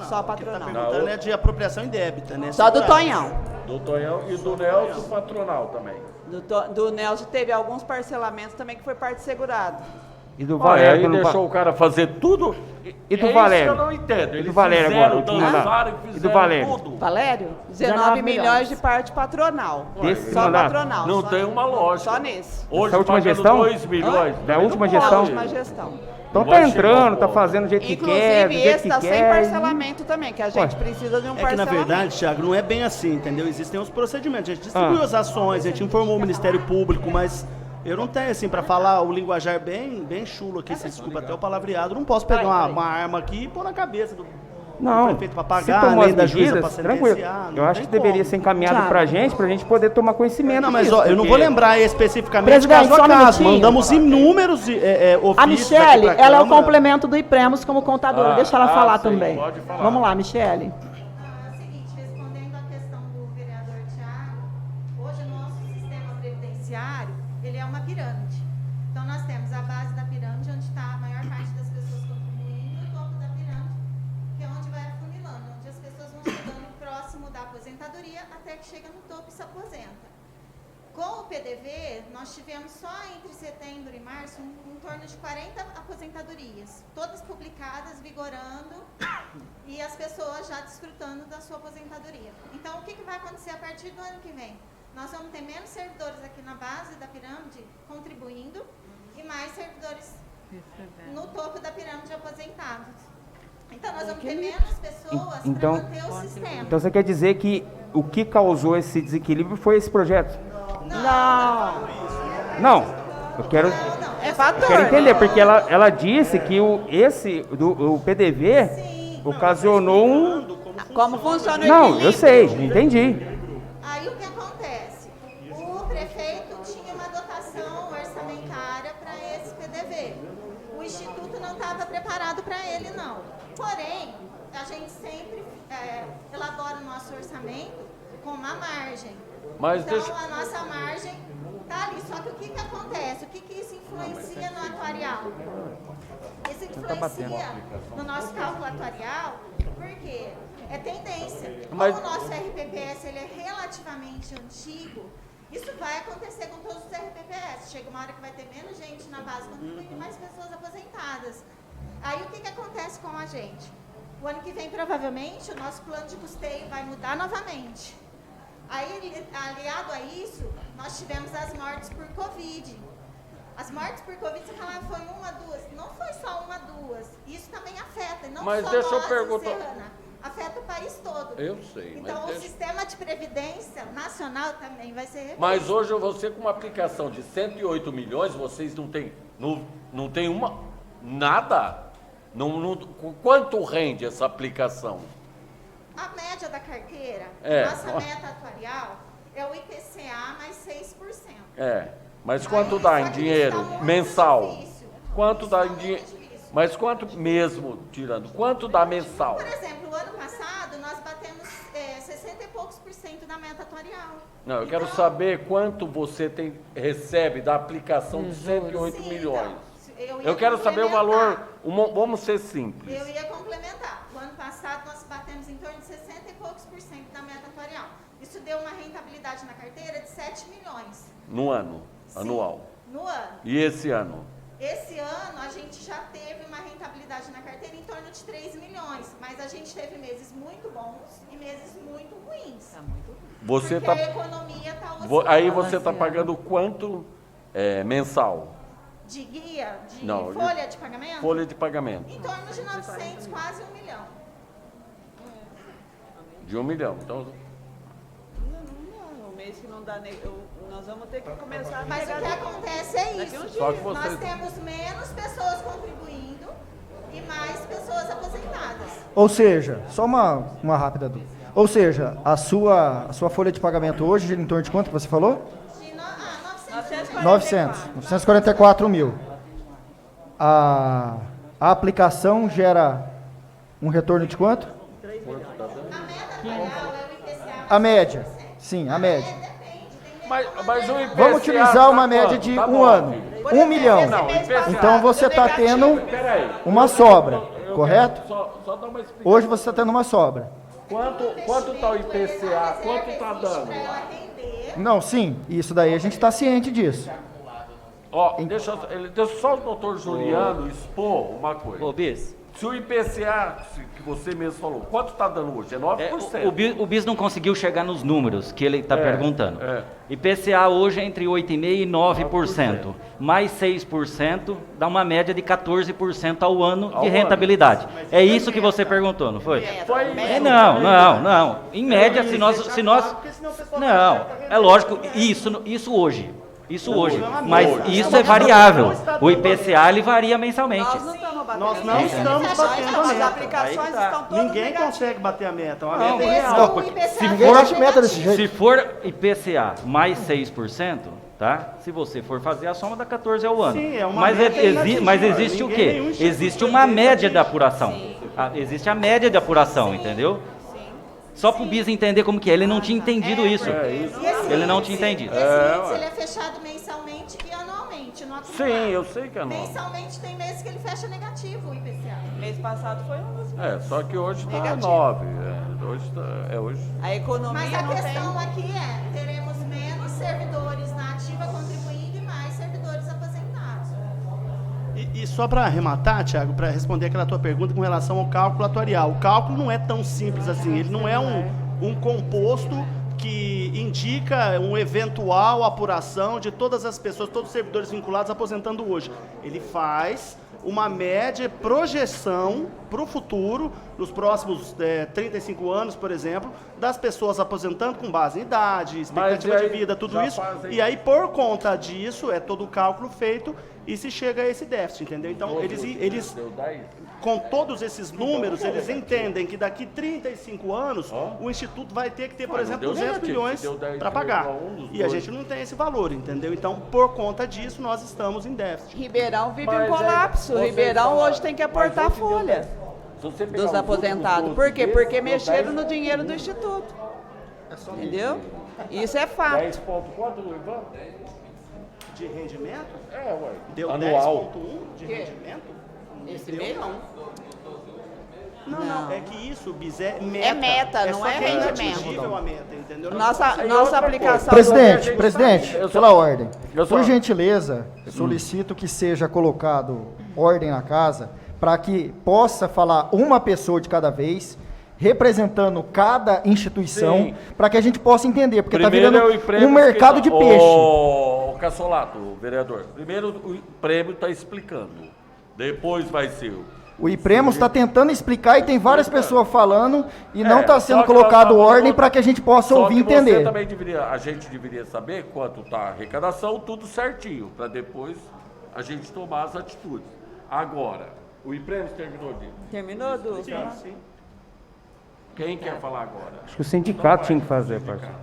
Só Tá patronal. perguntando é de apropriação indébita, né? Só do Segurado. Tonhão. Do Tonhão e do Nelson patronal também. Do Nelson teve alguns parcelamentos também que foi parte segurada. E do Olha, Valério. aí quando deixou o cara fazer tudo. E do é Valério? Isso que eu não entendo. E Eles do Valério fizeram, agora, último mandato? dançaram e E do fizeram Valério? tudo. Valério? 19 19 milhões milhões de parte patronal. Desse Só mandato? patronal. Não só tem uma lógica. Só nesse. Hoje Essa última pagando gestão? 2 milhões. Da última não gestão? A pode. última gestão. Então Não tá vai chegar entrando, ao tá ponto. fazendo do jeito que quer, do Inclusive, jeito esse que está sem quer. parcelamento também, que a gente Ué. precisa de um É que, parcelamento. na verdade, Thiago, não é bem assim, entendeu? Existem os procedimentos. A gente distribuiu as ações, a gente informou o Ministério Público, mas eu não tenho, assim, para falar o linguajar bem chulo aqui, se desculpa até o palavreado, não posso pegar uma arma aqui e pôr na cabeça do Não, prefeito para se pagar, tomou nem as da juíza medidas, para tranquilo. sentenciar. Eu acho que deveria ser encaminhado Thiago. pra gente poder tomar conhecimento Não, mas disso, ó, eu não porque- vou lembrar especificamente Presidente, caso só a um caso. minutinho. Mandamos inúmeros ofícios A Michele, aqui pra ela é o Câmara. complemento do IPREMOS como contadora. Deixa ela falar sim, também. pode falar. Vamos lá, Michele. É o seguinte, respondendo à questão do vereador ele é uma pirâmide. Então, nós temos a base da pirâmide, onde está a maior parte das pessoas contribuindo, e o topo da pirâmide, que é onde vai afunilando, onde as pessoas vão chegando próximo da aposentadoria, até que chega no topo e se aposenta. Com o PDV, nós tivemos só entre setembro e março em torno de 40 aposentadorias, todas publicadas, vigorando, e as pessoas já desfrutando da sua aposentadoria. Então, o que vai acontecer a partir do ano que vem? Nós vamos ter menos servidores aqui na base da pirâmide contribuindo e mais servidores no topo da pirâmide aposentados. Então, nós vamos ter menos pessoas para manter o sistema. Então você quer dizer que o que causou esse desequilíbrio foi esse projeto? Não, eu quero, É fator. quero entender, porque ela disse que o PDV ocasionou um... Como funciona o Não, equilíbrio? eu sei, entendi. Aí o que acontece? O prefeito tinha uma dotação orçamentária para esse PDV. O Instituto não estava preparado para ele, não. Porém, a gente sempre elabora o nosso orçamento com uma margem. Mas então, deixa- a nossa margem está ali. Só que o que acontece? O que isso influencia no atuarial? Isso influencia no nosso cálculo atuarial, porque é tendência. Mas- Como o nosso RPPS ele é relativamente antigo, isso vai acontecer com todos os RPPS. Chega uma hora que vai ter menos gente na base contribuindo e mais pessoas aposentadas. Aí o que acontece com a gente? O ano que vem, provavelmente, o nosso plano de custeio vai mudar novamente. Aí, aliado a isso, nós tivemos as mortes por Covid. As mortes por Covid, você fala, foi uma, duas. Não foi só uma, duas. Isso também afeta, não Mas só deixa eu nós, perguntar- Serrana. Afeta o país todo. Eu sei, Então, mas o deixa- sistema de previdência nacional também vai ser revisto. Mas hoje você com uma aplicação de 108 milhões, vocês não tem uma nada. Quanto rende essa aplicação? A média da carteira, nossa meta atuarial, é o IPCA mais 6%. Mas quanto Aí, dá só em que dinheiro isso tá muito mensal? difícil. Quanto Isso dá tá em muito dinheiro? difícil. Mas quanto mesmo, tirando, quanto dá mensal? Por exemplo, o ano passado nós batemos 60 e poucos % da meta atuarial. Não, eu quero Então, saber quanto você recebe da aplicação de 108 sim, milhões. então, Eu quero saber o complementar. valor, vamos ser simples. Eu ia complementar. O ano passado nós batemos em torno de 60 e poucos % da meta atuarial. Isso deu uma rentabilidade na carteira de 7 milhões. No ano, Sim, anual. No ano. E esse ano? Esse ano a gente já teve uma rentabilidade na carteira em torno de 3 milhões, mas a gente teve meses muito bons e meses muito ruins. Você porque tá, a economia está aí você está pagando quanto mensal? de guia, de Não, folha de pagamento? Folha de pagamento. Em torno de 900, quase 1 milhão. De 1 milhão. Então, No mês que não dá, nós vamos ter que começar a Mas o pegar que acontece é daqui isso. uns Só que dias. você- Nós temos menos pessoas contribuindo e mais pessoas aposentadas. Ou seja, só uma rápida dúvida. Ou seja, a sua folha de pagamento hoje gira em torno de quanto que você falou? De 900. 944 mil. A aplicação gera um retorno de quanto? A meta atuarial é o IPCA. A média. Sim, a média. mas o IPCA Vamos utilizar tá uma quanto? média de Tá um bom. ano. 1 milhão. Não, o IPCA. Então você está tendo Peraí. uma sobra, correto? Só dar uma explicação. Hoje você está tendo uma sobra. Quanto está o IPCA? Quanto está dando? Para ela atender. Não, sim, isso daí a gente está ciente disso. Ó, deixa só o doutor Juliano expor uma coisa. Ô, Bis, Se o IPCA, que você mesmo falou, quanto está dando hoje? É 9%. o Bis não conseguiu chegar nos números que ele está perguntando. é. IPCA hoje é entre 8,5% e 9%. Mais 6% dá uma média de 14% ao ano Ao de ano. rentabilidade. É isso que você perguntou, não foi? Foi Não. Em média, se nós... Não, é lógico, isso hoje. Isso hoje. Mas isso é variável. O IPCA, ele varia mensalmente. Nós não estamos batendo. Nós não estamos batendo a As meta. aplicações Aí tá. estão todas Ninguém negativas. consegue bater a meta. Uma Não, meta real. Não, O porque IPCA ninguém é bate meta desse negativo. jeito. Se for IPCA mais 6%, tá? Se você for fazer a soma, dá 14 ao ano. Sim, é uma mas, meta mas inatingível. existe o Ninguém, quê? nenhum instituto Existe uma fez média isso. de apuração. Existe a média de apuração, entendeu? Só para o Bis entender como que é. Ele não tinha entendido isso. Ele não tinha entendido. Esse índice, ele é fechado mensalmente e anualmente, no acumulado. Sim, eu sei que é anual. Mensalmente tem meses que ele fecha negativo, o IPCA. Mês passado foi 11. Só que hoje está Negativo. 9. Hoje. A economia Mas a não questão tem... aqui teremos menos servidores na ativa contribuindo e mais servidores aposentados. E só para arrematar, Thiago, para responder aquela tua pergunta com relação ao cálculo atuarial. O cálculo não é tão simples assim, ele não é um composto que indica uma eventual apuração de todas as pessoas, todos os servidores vinculados aposentando hoje. Ele faz uma média, projeção para o futuro, nos próximos 35 anos, por exemplo, das pessoas aposentando com base em idade, expectativa de vida, tudo isso. E aí, por conta disso, é todo o cálculo feito e se chega a esse déficit, entendeu? Então, eles com todos esses números, eles entendem que daqui 35 anos, o Instituto vai ter que ter, por exemplo, 200 milhões para pagar. E a gente não tem esse valor, entendeu? Então, por conta disso, nós estamos em déficit. Ribeirão vive um colapso. Ribeirão hoje tem que aportar folha dos aposentados. Por quê? Porque mexeram no dinheiro do Instituto. Entendeu? Isso é fato. 10 ponto quanto, Ivan? De rendimento? Ué. Deu Anual. 10,1 de rendimento? Esse mês não. Não, é que isso, Bis, é meta. É meta, não só é que rendimento. inatingível a meta, entendeu? Nossa aplicação... Presidente, pela ordem. Eu só- Por gentileza, eu solicito que seja colocado ordem na casa para que possa falar uma pessoa de cada vez, representando cada instituição, Sim. para que a gente possa entender, porque está Primeiro virando é o Ipremos um mercado de que tá- peixe. Ô, Cassolato, vereador. Primeiro o prêmio está explicando. Depois vai ser O Ipremos está tentando explicar e tem várias pessoas falando e não está só sendo que colocado nós ordem falamos- para que a gente possa Só ouvir e que você entender. também a gente deveria saber quanto está a arrecadação, tudo certinho, para depois a gente tomar as atitudes. Agora, o Ipremos terminou de... Terminou, Du? Sim. Quem quer falar agora? Acho que o sindicato tinha que fazer, parceiro.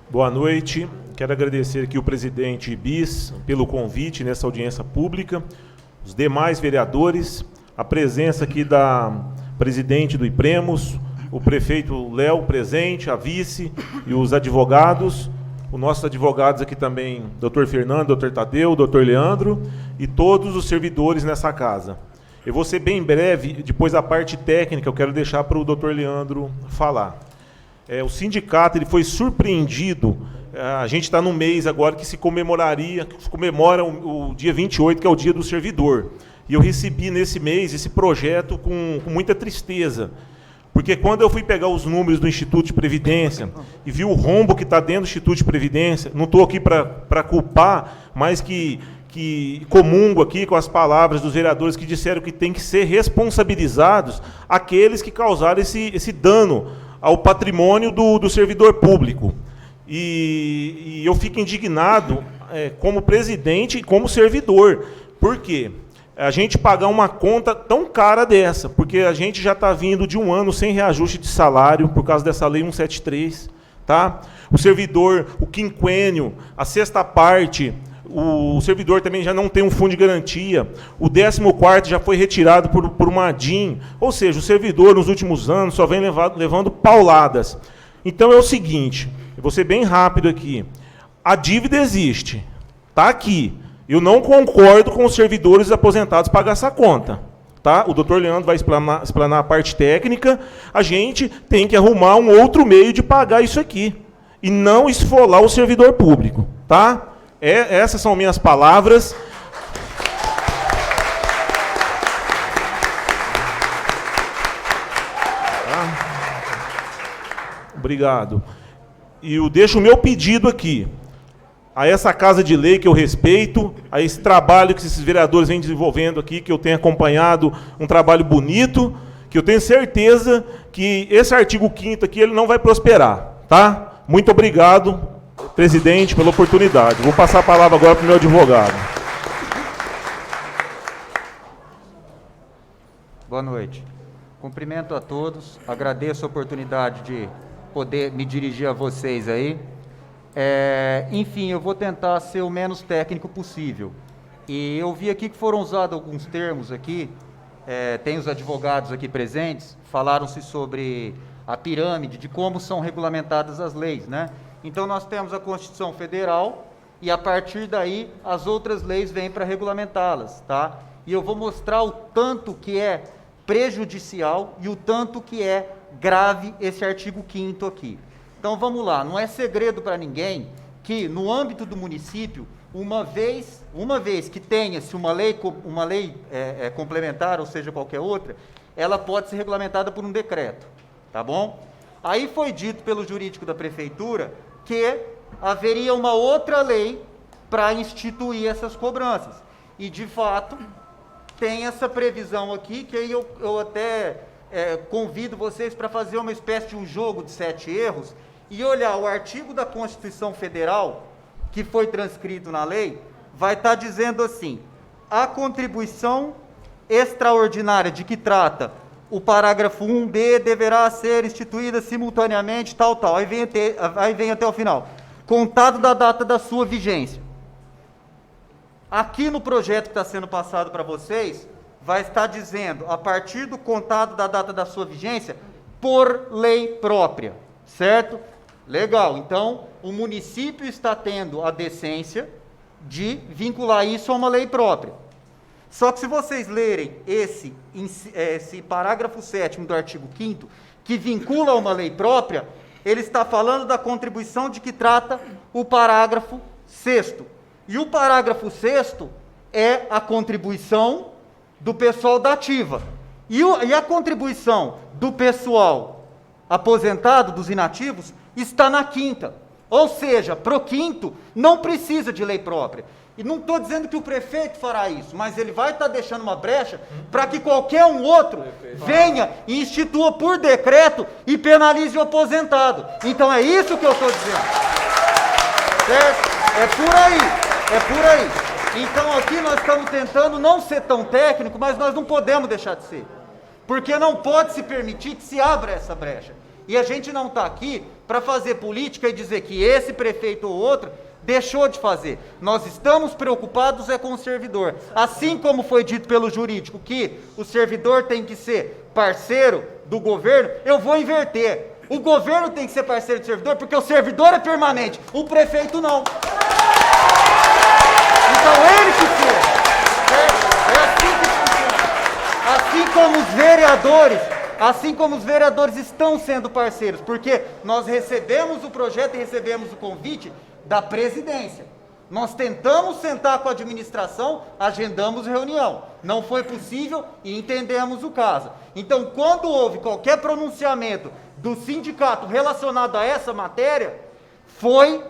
Boa noite. Quero agradecer aqui o presidente Bis pelo convite nessa audiência pública, os demais vereadores, a presença aqui da presidente do Ipremos, o prefeito Léo presente, a vice e os advogados, os nossos advogados aqui também, doutor Fernando, doutor Tadeu, doutor Leandro e todos os servidores nessa casa. Eu vou ser bem breve, depois a parte técnica eu quero deixar para o doutor Leandro falar. O sindicato ele foi surpreendido, a gente está num mês agora que se comemora o dia 28, que é o dia do servidor. E eu recebi nesse mês esse projeto com muita tristeza. Porque quando eu fui pegar os números do Instituto de Previdência e vi o rombo que está dentro do Instituto de Previdência, não estou aqui para culpar, mas que comungo aqui com as palavras dos vereadores que disseram que tem que ser responsabilizados aqueles que causaram esse dano ao patrimônio do servidor público. E eu fico indignado como presidente e como servidor. Por quê? A gente pagar uma conta tão cara dessa, porque a gente já está vindo de um ano sem reajuste de salário, por causa dessa lei 173, tá? O servidor, o quinquênio, a sexta parte, o servidor também já não tem um fundo de garantia, o 14º já foi retirado por uma DIN, ou seja, o servidor nos últimos anos só vem levando pauladas. Então é o seguinte, eu vou ser bem rápido aqui, a dívida existe, está aqui. Eu não concordo com os servidores aposentados pagar essa conta. Tá? O doutor Leandro vai explanar a parte técnica. A gente tem que arrumar um outro meio de pagar isso aqui. E não esfolar o servidor público. Tá? Essas são minhas palavras. Obrigado. E eu deixo o meu pedido aqui. A essa casa de lei que eu respeito, a esse trabalho que esses vereadores vêm desenvolvendo aqui, que eu tenho acompanhado, um trabalho bonito, que eu tenho certeza que esse artigo 5º aqui ele não vai prosperar, tá? Muito obrigado, presidente, pela oportunidade. Vou passar a palavra agora para o meu advogado. Boa noite. Cumprimento a todos, agradeço a oportunidade de poder me dirigir a vocês aí. Enfim, eu vou tentar ser o menos técnico possível. E eu vi aqui que foram usados alguns termos aqui tem os advogados aqui presentes, falaram-se sobre a pirâmide, de como são regulamentadas as leis, né? Então nós temos a Constituição Federal e a partir daí as outras leis vêm para regulamentá-las, tá? E eu vou mostrar o tanto que é prejudicial e o tanto que é grave esse artigo 5º aqui. Então vamos lá, não é segredo para ninguém que no âmbito do município, uma vez que tenha-se uma lei complementar, ou seja, qualquer outra, ela pode ser regulamentada por um decreto, tá bom? Aí foi dito pelo jurídico da prefeitura que haveria uma outra lei para instituir essas cobranças. E, de fato, tem essa previsão aqui, que aí eu até convido vocês para fazer uma espécie de um jogo de 7 erros e olhar o artigo da Constituição Federal, que foi transcrito na lei, vai estar dizendo assim: a contribuição extraordinária de que trata o parágrafo 1b deverá ser instituída simultaneamente, tal. Aí vem até o final. Contado da data da sua vigência. Aqui no projeto que está sendo passado para vocês, vai estar dizendo, a partir do contado da data da sua vigência, por lei própria, certo? Legal, então o município está tendo a decência de vincular isso a uma lei própria. Só que se vocês lerem esse parágrafo 7º do artigo 5º, que vincula a uma lei própria, ele está falando da contribuição de que trata o parágrafo 6º. E o parágrafo 6º é a contribuição do pessoal da ativa. E a contribuição do pessoal aposentado, dos inativos, está na 5ª. Ou seja, para o 5º não precisa de lei própria. E não estou dizendo que o prefeito fará isso, mas ele vai estar deixando uma brecha para que qualquer um outro venha e institua por decreto e penalize o aposentado. Então é isso que eu estou dizendo. Certo? É por aí. Então aqui nós estamos tentando não ser tão técnico, mas nós não podemos deixar de ser. Porque não pode se permitir que se abra essa brecha. E a gente não está aqui para fazer política e dizer que esse prefeito ou outro deixou de fazer. Nós estamos preocupados com o servidor. Assim como foi dito pelo jurídico que o servidor tem que ser parceiro do governo, eu vou inverter. O governo tem que ser parceiro do servidor porque o servidor é permanente, o prefeito não. Então ele que ser. É assim que funciona. Assim como os vereadores estão sendo parceiros, porque nós recebemos o projeto e recebemos o convite da presidência. Nós tentamos sentar com a administração, agendamos reunião. Não foi possível e entendemos o caso. Então, quando houve qualquer pronunciamento do sindicato relacionado a essa matéria, foi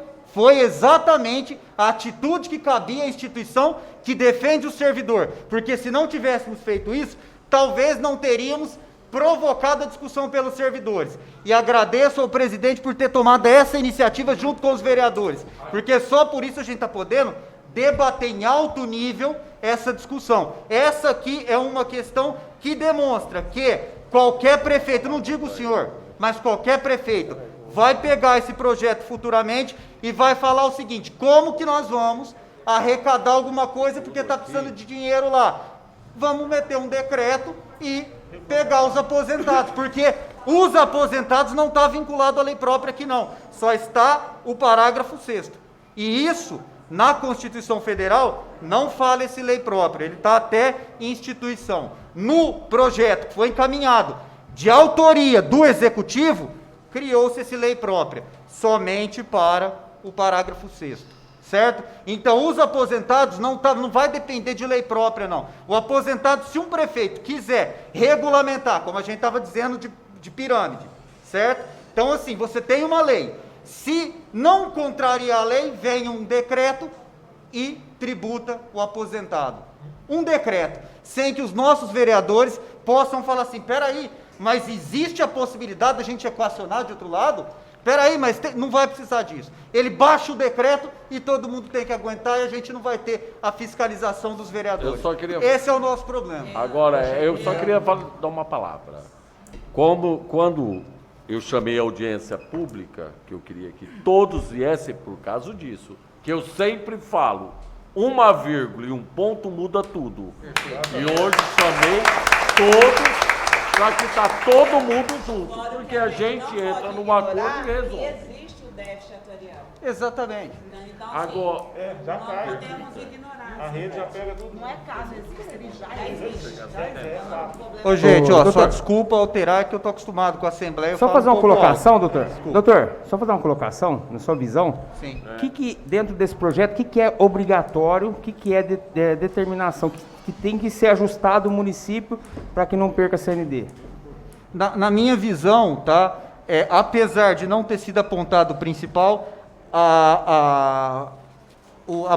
exatamente a atitude que cabia à instituição que defende o servidor. Porque se não tivéssemos feito isso, talvez não teríamos provocado a discussão pelos servidores. E agradeço ao presidente por ter tomado essa iniciativa junto com os vereadores, porque só por isso a gente está podendo debater em alto nível essa discussão. Essa aqui é uma questão que demonstra que qualquer prefeito, não digo o senhor, mas qualquer prefeito vai pegar esse projeto futuramente e vai falar o seguinte: como que nós vamos arrecadar alguma coisa porque está precisando de dinheiro lá? Vamos meter um decreto e pegar os aposentados, porque os aposentados não está vinculado à lei própria aqui não, só está o parágrafo 6º. E isso, na Constituição Federal, não fala esse lei própria, ele está até em instituição. No projeto que foi encaminhado de autoria do Executivo, criou-se esse lei própria, somente para o parágrafo 6º. Certo? Então, os aposentados não vai depender de lei própria, não. O aposentado, se um prefeito quiser regulamentar, como a gente estava dizendo de pirâmide, certo? Então, assim, você tem uma lei. Se não contrariar a lei, vem um decreto e tributa o aposentado. Um decreto, sem que os nossos vereadores possam falar assim: peraí, mas existe a possibilidade da gente equacionar de outro lado? Peraí, mas não vai precisar disso. Ele baixa o decreto e todo mundo tem que aguentar e a gente não vai ter a fiscalização dos vereadores. Esse é o nosso problema. Agora, eu só queria dar uma palavra. Quando eu chamei a audiência pública, que eu queria que todos viessem por causa disso, que eu sempre falo, 1 vírgula e um ponto muda tudo. E hoje chamei todo mundo junto, porque a gente entra num acordo e resolve. Existe o déficit atuarial. Exatamente. Então, Agora, Já cai. podemos ignorar. A rede já pega tudo. Não é caso existe, ele já existe. Ô, gente, ó, só doutor. desculpa alterar que eu tô acostumado com a Assembleia. eu Só falo fazer uma pouco colocação, alto. doutor. Desculpa. Doutor, só fazer uma colocação, na sua visão. Sim. O que dentro desse projeto, o que é obrigatório, o que é determinação, que tem que ser ajustado o município para que não perca a CND? Na minha visão, tá? Apesar de não ter sido apontado o principal, a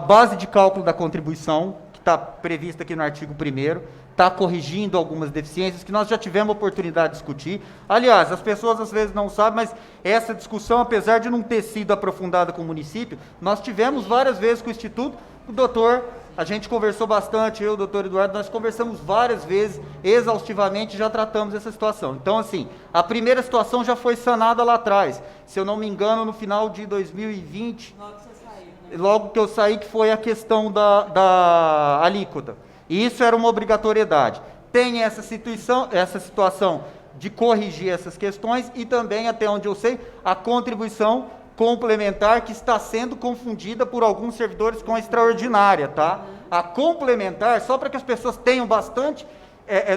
base de cálculo da contribuição, que está prevista aqui no artigo 1º, está corrigindo algumas deficiências que nós já tivemos oportunidade de discutir. Aliás, as pessoas às vezes não sabem, mas essa discussão, apesar de não ter sido aprofundada com o município, nós tivemos várias vezes com o Instituto, o doutor, a gente conversou bastante, eu e o doutor Eduardo, nós conversamos várias vezes, exaustivamente, já tratamos essa situação. Então, assim, a primeira situação já foi sanada lá atrás, se eu não me engano, no final de 2020, logo que eu saí, que foi a questão da alíquota. E isso era uma obrigatoriedade. Tem essa situação de corrigir essas questões e também, até onde eu sei, a contribuição complementar que está sendo confundida por alguns servidores com a extraordinária, tá? A complementar, só para que as pessoas tenham bastante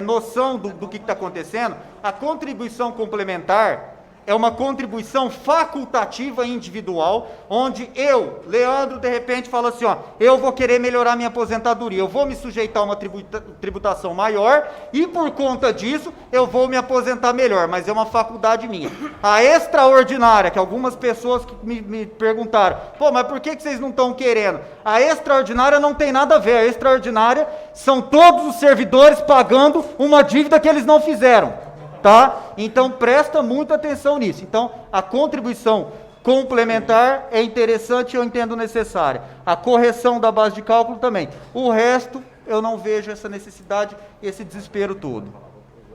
noção do que está acontecendo, a contribuição complementar é uma contribuição facultativa individual, onde eu, Leandro, de repente falo assim, ó, eu vou querer melhorar minha aposentadoria, eu vou me sujeitar a uma tributação maior e por conta disso eu vou me aposentar melhor, mas é uma faculdade minha. A extraordinária, que algumas pessoas me perguntaram, pô, mas por que vocês não estão querendo? A extraordinária não tem nada a ver, a extraordinária são todos os servidores pagando uma dívida que eles não fizeram. Tá? Então presta muita atenção nisso. Então a contribuição complementar é interessante, eu entendo necessária. A correção da base de cálculo também. O resto eu não vejo essa necessidade, esse desespero todo.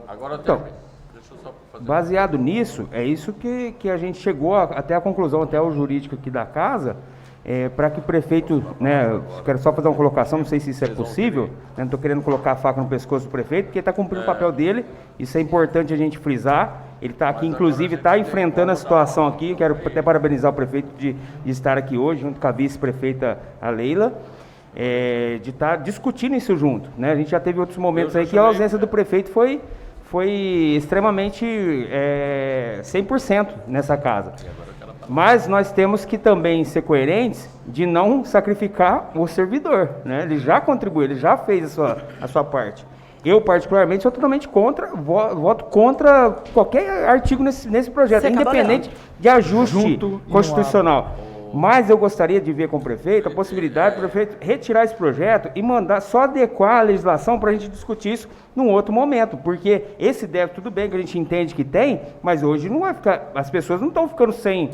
Agora Então, deixa eu só fazer. Baseado nisso, é isso que a gente chegou até a conclusão, até o jurídico aqui da casa, para que o prefeito, né, eu quero só fazer uma colocação, não sei se isso é possível, né, não estou querendo colocar a faca no pescoço do prefeito, porque ele está cumprindo o papel dele, isso é importante a gente frisar, ele está aqui, inclusive, está enfrentando a situação aqui, quero até parabenizar o prefeito de estar aqui hoje, junto com a vice-prefeita, a Leila, de estar discutindo isso junto, né, a gente já teve outros momentos aí que a ausência do prefeito foi extremamente 100% nessa casa. Mas nós temos que também ser coerentes de não sacrificar o servidor, né? Ele já contribuiu, ele já fez a sua parte. Eu, particularmente, sou totalmente contra, voto contra qualquer artigo nesse projeto, independente de ajuste constitucional. Mas eu gostaria de ver com o prefeito a possibilidade do prefeito retirar esse projeto e mandar só adequar a legislação para a gente discutir isso num outro momento, porque esse débito, tudo bem que a gente entende que tem, mas hoje não vai ficar, as pessoas não estão ficando sem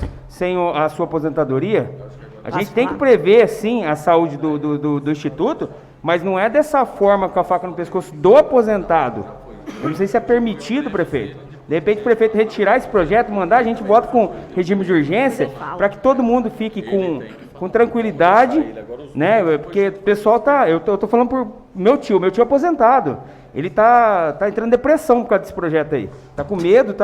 a sua aposentadoria. A gente tem que prever, sim, a saúde do Instituto, mas não é dessa forma, com a faca no pescoço do aposentado. Eu não sei se é permitido, prefeito. De repente o prefeito retirar esse projeto, mandar, a gente vota com regime de urgência, para que todo mundo fique com tranquilidade, né? Porque o pessoal eu tô falando por meu tio é aposentado. Ele tá entrando em depressão por causa desse projeto aí. Tá com medo,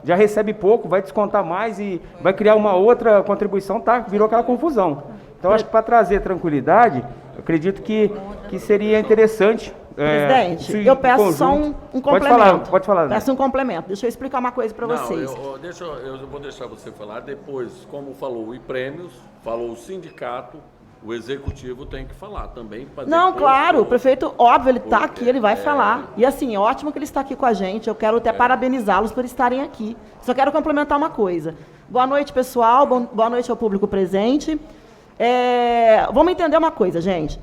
já recebe pouco, vai descontar mais e vai criar uma outra contribuição, virou aquela confusão. Então acho que para trazer tranquilidade, eu acredito que seria interessante. Presidente, eu peço só um complemento. Pode falar. Peço um complemento. Deixa eu explicar uma coisa para vocês. Eu vou deixar você falar depois, como falou o prêmios, falou o sindicato, o executivo tem que falar também. Não, claro, o prefeito, óbvio, ele está aqui, ele vai falar. E assim, ótimo que ele está aqui com a gente, eu quero até parabenizá-los por estarem aqui. Só quero complementar uma coisa. Boa noite, pessoal, boa noite ao público presente. Vamos entender uma coisa, gente.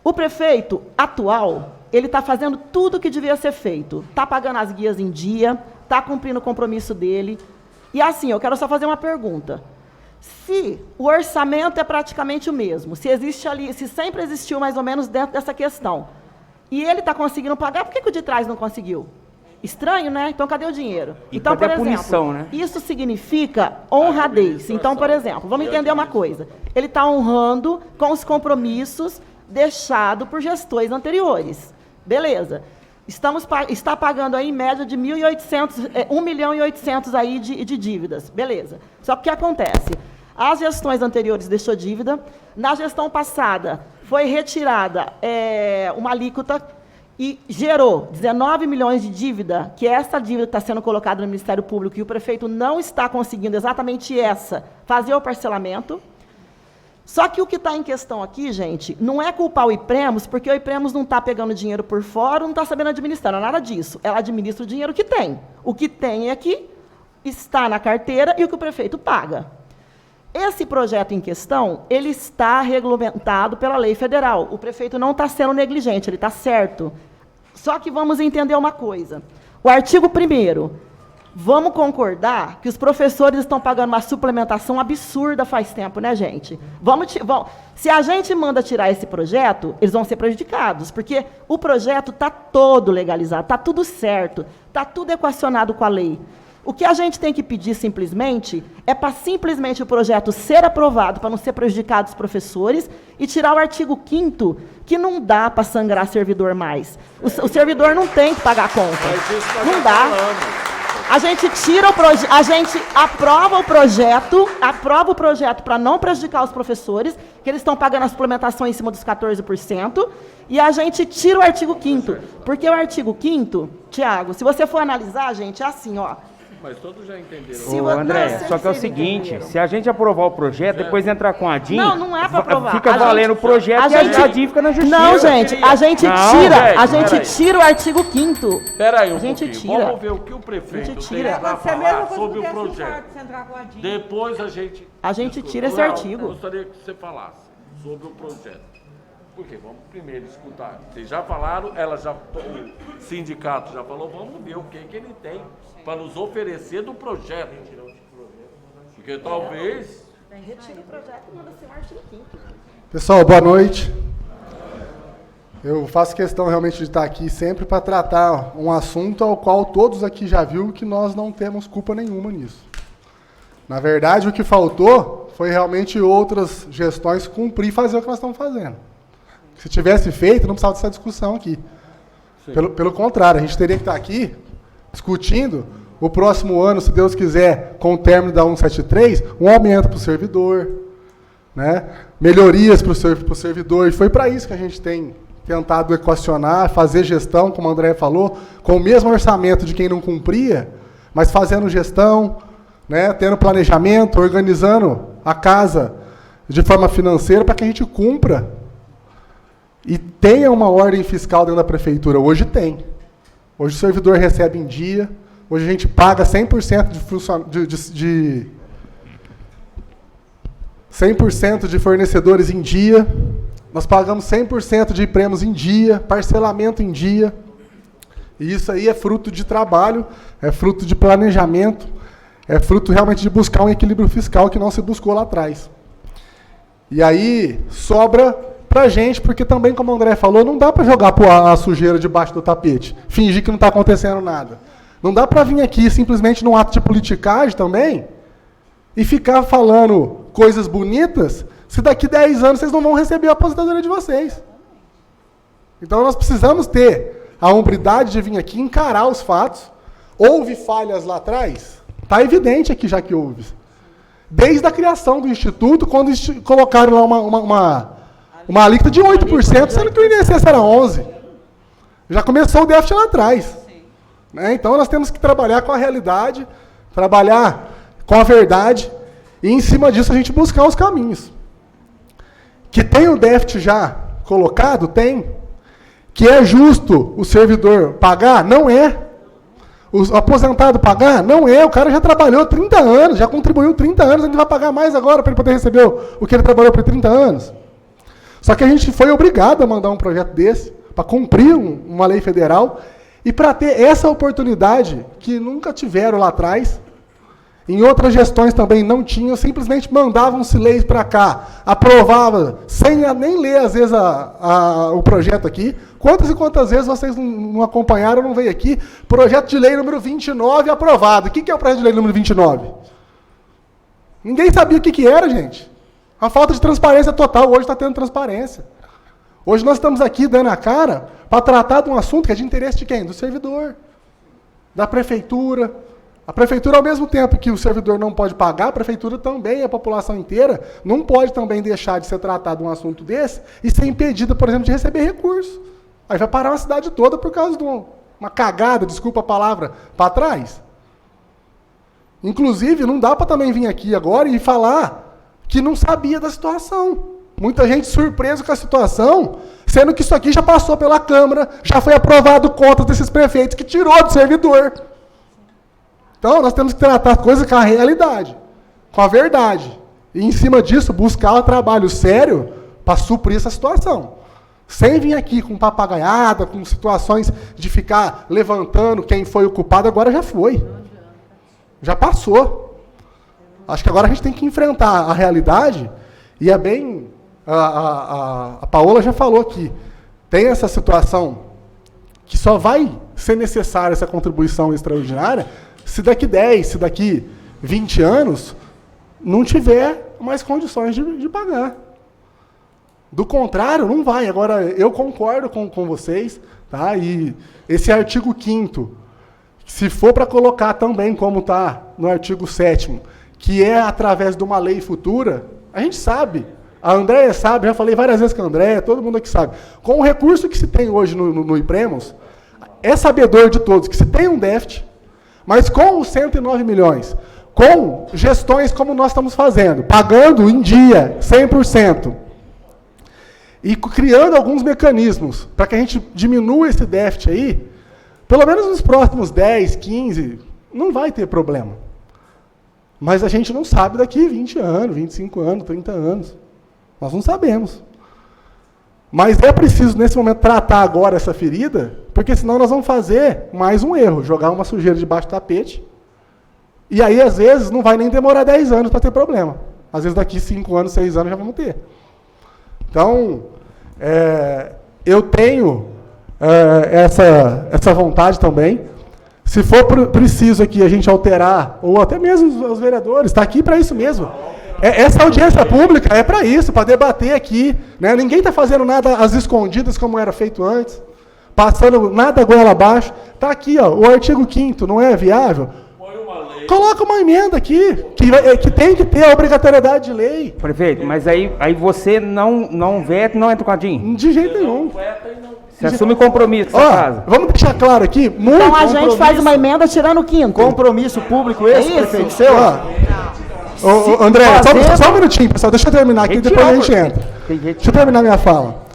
O prefeito atual, ele está fazendo tudo o que devia ser feito. Está pagando as guias em dia, está cumprindo o compromisso dele. E assim, eu quero só fazer uma pergunta. Se o orçamento é praticamente o mesmo, se existe ali, se sempre existiu mais ou menos dentro dessa questão, e ele está conseguindo pagar, por que o de trás não conseguiu? Estranho, né? Então, cadê o dinheiro? Então, por exemplo, punição, né? Isso significa honradez. Então, por exemplo, vamos entender uma coisa. Ele está honrando com os compromissos deixados por gestões anteriores. Beleza. está pagando aí em média de 1.800.000 aí de dívidas. Beleza. Só que o que acontece? As gestões anteriores deixou dívida. Na gestão passada, foi retirada uma alíquota e gerou 19 milhões de dívida, que é essa dívida que está sendo colocada no Ministério Público, e o prefeito não está conseguindo exatamente fazer o parcelamento. Só que o que está em questão aqui, gente, não é culpar o IPREMOS, porque o IPREMOS não está pegando dinheiro por fora, não está sabendo administrar, não é nada disso. Ela administra o dinheiro que tem. O que tem é que está na carteira e o que o prefeito paga. Esse projeto em questão, ele está regulamentado pela lei federal. O prefeito não está sendo negligente, ele está certo. Só que vamos entender uma coisa. O artigo 1º, vamos concordar que os professores estão pagando uma suplementação absurda faz tempo, né, gente? Se a gente manda tirar esse projeto, eles vão ser prejudicados, porque o projeto está todo legalizado, está tudo certo, está tudo equacionado com a lei. O que a gente tem que pedir, simplesmente, é para simplesmente o projeto ser aprovado, para não ser prejudicado os professores, e tirar o artigo 5º, que não dá para sangrar servidor mais. O servidor não tem que pagar a conta. Não dá. A gente a gente aprova o projeto para não prejudicar os professores, que eles estão pagando a suplementação em cima dos 14%, e a gente tira o artigo 5º. Porque o artigo 5º, Tiago, se você for analisar, gente, é assim, ó. Mas todos já entenderam. Ô, André, só que é o seguinte, se a gente aprovar o projeto, depois entrar com a DIN, não é para aprovar. Fica valendo o projeto e a DIN fica na justiça. Não, gente, a gente tira o artigo 5º. Espera aí a gente pouquinho. Tira. Vamos ver o que o prefeito tem tira. para falar sobre o projeto. Depois a gente tira esse artigo. Eu gostaria que você falasse sobre o projeto. Porque vamos primeiro escutar. Vocês já falaram, o sindicato já falou, vamos ver o que ele tem para nos oferecer do projeto. Porque talvez... Retira o projeto e manda ser o artigo 5º. Pessoal, boa noite. Eu faço questão realmente de estar aqui sempre para tratar um assunto ao qual todos aqui já viram que nós não temos culpa nenhuma nisso. Na verdade, o que faltou foi realmente outras gestões cumprir e fazer o que nós estamos fazendo. Se tivesse feito, não precisava dessa discussão aqui. Pelo contrário, a gente teria que estar aqui discutindo o próximo ano, se Deus quiser, com o término da 173, um aumento para o servidor, né? Melhorias para o servidor. E foi para isso que a gente tem tentado equacionar, fazer gestão, como o André falou, com o mesmo orçamento de quem não cumpria, mas fazendo gestão, né? Tendo planejamento, organizando a casa de forma financeira para que a gente cumpra e tenha uma ordem fiscal dentro da prefeitura. Hoje tem. Hoje o servidor recebe em dia. Hoje a gente paga 100% de fornecedores em dia. Nós pagamos 100% de prêmios em dia, parcelamento em dia. E isso aí é fruto de trabalho, é fruto de planejamento, é fruto realmente de buscar um equilíbrio fiscal que não se buscou lá atrás. E aí sobra pra gente, porque também, como o André falou, não dá para jogar a sujeira debaixo do tapete, fingir que não está acontecendo nada. Não dá para vir aqui simplesmente num ato de politicagem também e ficar falando coisas bonitas, se daqui 10 anos vocês não vão receber a aposentadoria de vocês. Então nós precisamos ter a hombridade de vir aqui encarar os fatos. Houve falhas lá atrás? Está evidente aqui já que houve. Desde a criação do Instituto, quando colocaram lá uma alíquota de 8%, sendo que o INSS era 11%. Já começou o déficit lá atrás. Né? Então, nós temos que trabalhar com a realidade, trabalhar com a verdade, e, em cima disso, a gente buscar os caminhos. Que tem o déficit já colocado? Tem. Que é justo o servidor pagar? Não é. O aposentado pagar? Não é. O cara já trabalhou 30 anos, já contribuiu 30 anos, ele vai pagar mais agora para ele poder receber o que ele trabalhou por 30 anos. Só que a gente foi obrigado a mandar um projeto desse, para cumprir uma lei federal, e para ter essa oportunidade, que nunca tiveram lá atrás, em outras gestões também não tinham, simplesmente mandavam-se leis para cá, aprovava, sem nem ler, às vezes, o projeto aqui. Quantas e quantas vezes vocês não acompanharam, não veio aqui, projeto de lei número 29 aprovado. O que é o projeto de lei número 29? Ninguém sabia o que era, gente. A falta de transparência total, hoje está tendo transparência. Hoje nós estamos aqui dando a cara para tratar de um assunto que é de interesse de quem? Do servidor, da prefeitura. A prefeitura, ao mesmo tempo que o servidor não pode pagar, a prefeitura também, a população inteira, não pode também deixar de ser tratado um assunto desse e ser impedida, por exemplo, de receber recursos. Aí vai parar uma cidade toda por causa de uma cagada, desculpa a palavra, para trás. Inclusive, não dá para também vir aqui agora e falar que não sabia da situação. Muita gente surpresa com a situação, sendo que isso aqui já passou pela Câmara, já foi aprovado contra desses prefeitos que tirou do servidor. Então, nós temos que tratar as coisas com a realidade, com a verdade. E, em cima disso, buscar um trabalho sério para suprir essa situação. Sem vir aqui com papagaiada, com situações de ficar levantando quem foi o culpado, agora já foi. Já passou. Acho que agora a gente tem que enfrentar a realidade, e é bem... A Paola já falou aqui, tem essa situação que só vai ser necessária essa contribuição extraordinária se daqui 10, se daqui 20 anos não tiver mais condições de pagar. Do contrário, não vai. Agora, eu concordo com vocês, tá? E esse artigo 5º, se for para colocar também como está no artigo 7º, que é através de uma lei futura, a gente sabe. A Andréia sabe, já falei várias vezes com a Andréia, todo mundo aqui sabe. Com o recurso que se tem hoje no IPREMOS, é sabedor de todos que se tem um déficit, mas com os 109 milhões, com gestões como nós estamos fazendo, pagando em dia, 100%, e criando alguns mecanismos para que a gente diminua esse déficit aí, pelo menos nos próximos 10, 15, não vai ter problema. Mas a gente não sabe daqui 20 anos, 25 anos, 30 anos. Nós não sabemos. Mas é preciso, nesse momento, tratar agora essa ferida, porque senão nós vamos fazer mais um erro, jogar uma sujeira debaixo do tapete, e aí, às vezes, não vai nem demorar 10 anos para ter problema. Às vezes, daqui 5 anos, 6 anos, já vamos ter. Então, eu tenho essa vontade também. Se for preciso aqui a gente alterar, ou até mesmo os vereadores, está aqui para isso mesmo. Essa audiência pública é para isso, para debater aqui. Né? Ninguém está fazendo nada às escondidas, como era feito antes, passando nada goela abaixo. Está aqui, ó, o artigo 5º, não é viável? Coloca uma emenda aqui, que tem que ter a obrigatoriedade de lei. Prefeito, mas aí você não veta e não entra com a DIN? De jeito nenhum. Você assume compromisso com a casa. Vamos deixar claro aqui, muito então a gente faz uma emenda tirando o 5º. Compromisso público esse, prefeito, seu? André, só um minutinho, pessoal, deixa eu terminar aqui, depois a gente entra. Deixa eu terminar minha fala.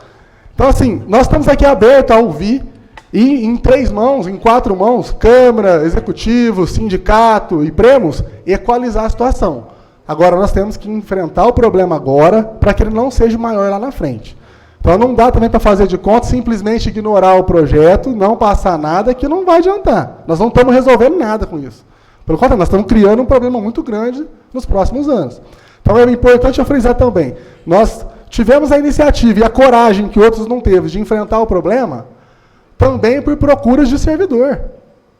Então, assim, nós estamos aqui abertos a ouvir, e em 3 mãos, em 4 mãos, Câmara, Executivo, Sindicato e Premos, equalizar a situação. Agora, nós temos que enfrentar o problema agora, para que ele não seja maior lá na frente. Então, não dá também para fazer de conta, simplesmente ignorar o projeto, não passar nada, que não vai adiantar. Nós não estamos resolvendo nada com isso. Pelo contrário, nós estamos criando um problema muito grande nos próximos anos. Então, é importante eu frisar também, nós tivemos a iniciativa e a coragem que outros não teve de enfrentar o problema, também por procuras de servidor.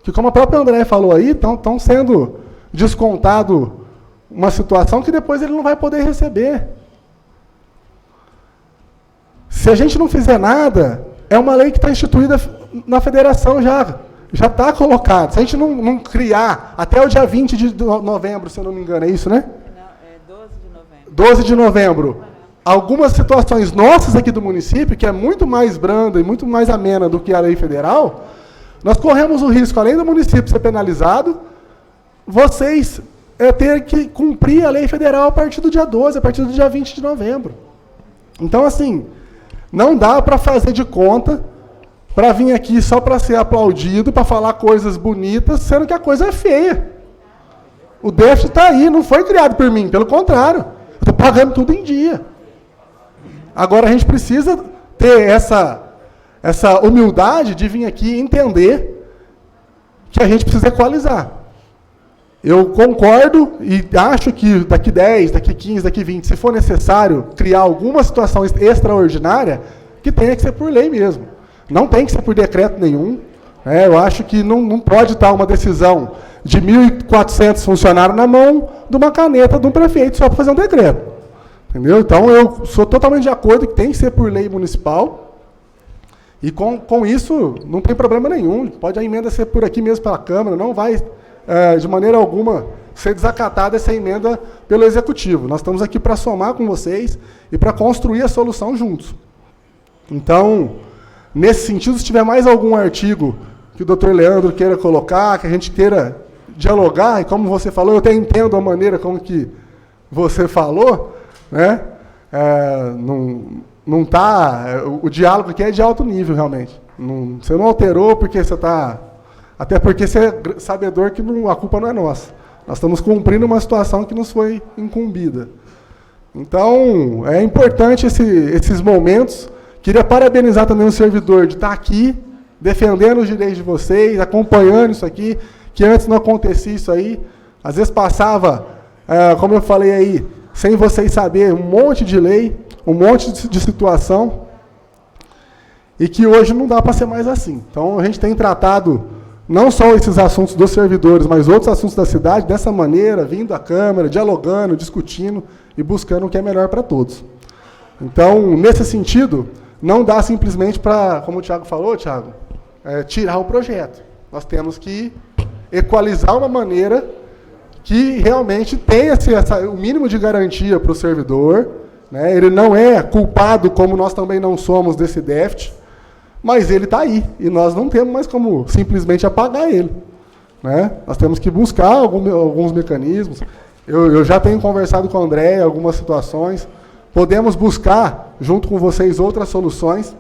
Que, como a própria André falou aí, estão sendo descontado uma situação que depois ele não vai poder receber. Se a gente não fizer nada, é uma lei que está instituída na federação já está colocada. Se a gente não criar até o dia 20 de novembro, se eu não me engano, é isso, né? Não, é 12 de novembro. 12 de novembro. Algumas situações nossas aqui do município, que é muito mais branda e muito mais amena do que a lei federal, nós corremos o risco, além do município ser penalizado, vocês ter que cumprir a lei federal a partir do dia 12, a partir do dia 20 de novembro. Então, assim, não dá para fazer de conta para vir aqui só para ser aplaudido, para falar coisas bonitas, sendo que a coisa é feia. O déficit está aí, não foi criado por mim, pelo contrário. Eu estou pagando tudo em dia. Agora, a gente precisa ter essa humildade de vir aqui e entender que a gente precisa equalizar. Eu concordo e acho que daqui 10, daqui 15, daqui 20, se for necessário criar alguma situação extraordinária, que tenha que ser por lei mesmo. Não tem que ser por decreto nenhum. Eu acho que não pode estar uma decisão de 1.400 funcionários na mão de uma caneta de um prefeito só para fazer um decreto. Entendeu? Então, eu sou totalmente de acordo que tem que ser por lei municipal. E com isso, não tem problema nenhum. Pode a emenda ser por aqui mesmo pela Câmara. Não vai, de maneira alguma, ser desacatada essa emenda pelo Executivo. Nós estamos aqui para somar com vocês e para construir a solução juntos. Então, nesse sentido, se tiver mais algum artigo que o doutor Leandro queira colocar, que a gente queira dialogar, e como você falou, eu até entendo a maneira como que você falou, né? Não tá, o diálogo aqui é de alto nível, realmente. Você não alterou porque você está... Até porque você é sabedor que a culpa não é nossa. Nós estamos cumprindo uma situação que nos foi incumbida. Então, é importante esses momentos. Queria parabenizar também o servidor de estar aqui, defendendo os direitos de vocês, acompanhando isso aqui, que antes não acontecia isso aí. Às vezes passava, como eu falei aí, sem vocês saberem, um monte de lei, um monte de situação, e que hoje não dá para ser mais assim. Então, a gente tem tratado não só esses assuntos dos servidores, mas outros assuntos da cidade, dessa maneira, vindo à Câmara, dialogando, discutindo e buscando o que é melhor para todos. Então, nesse sentido, não dá simplesmente para, como o Thiago falou, Thiago, tirar o projeto. Nós temos que equalizar uma maneira que realmente tenha o mínimo de garantia para o servidor, né? Ele não é culpado, como nós também não somos, desse déficit, mas ele está aí, e nós não temos mais como simplesmente apagar ele, né? Nós temos que buscar alguns mecanismos. Eu já tenho conversado com o André em algumas situações, podemos buscar, junto com vocês, outras soluções,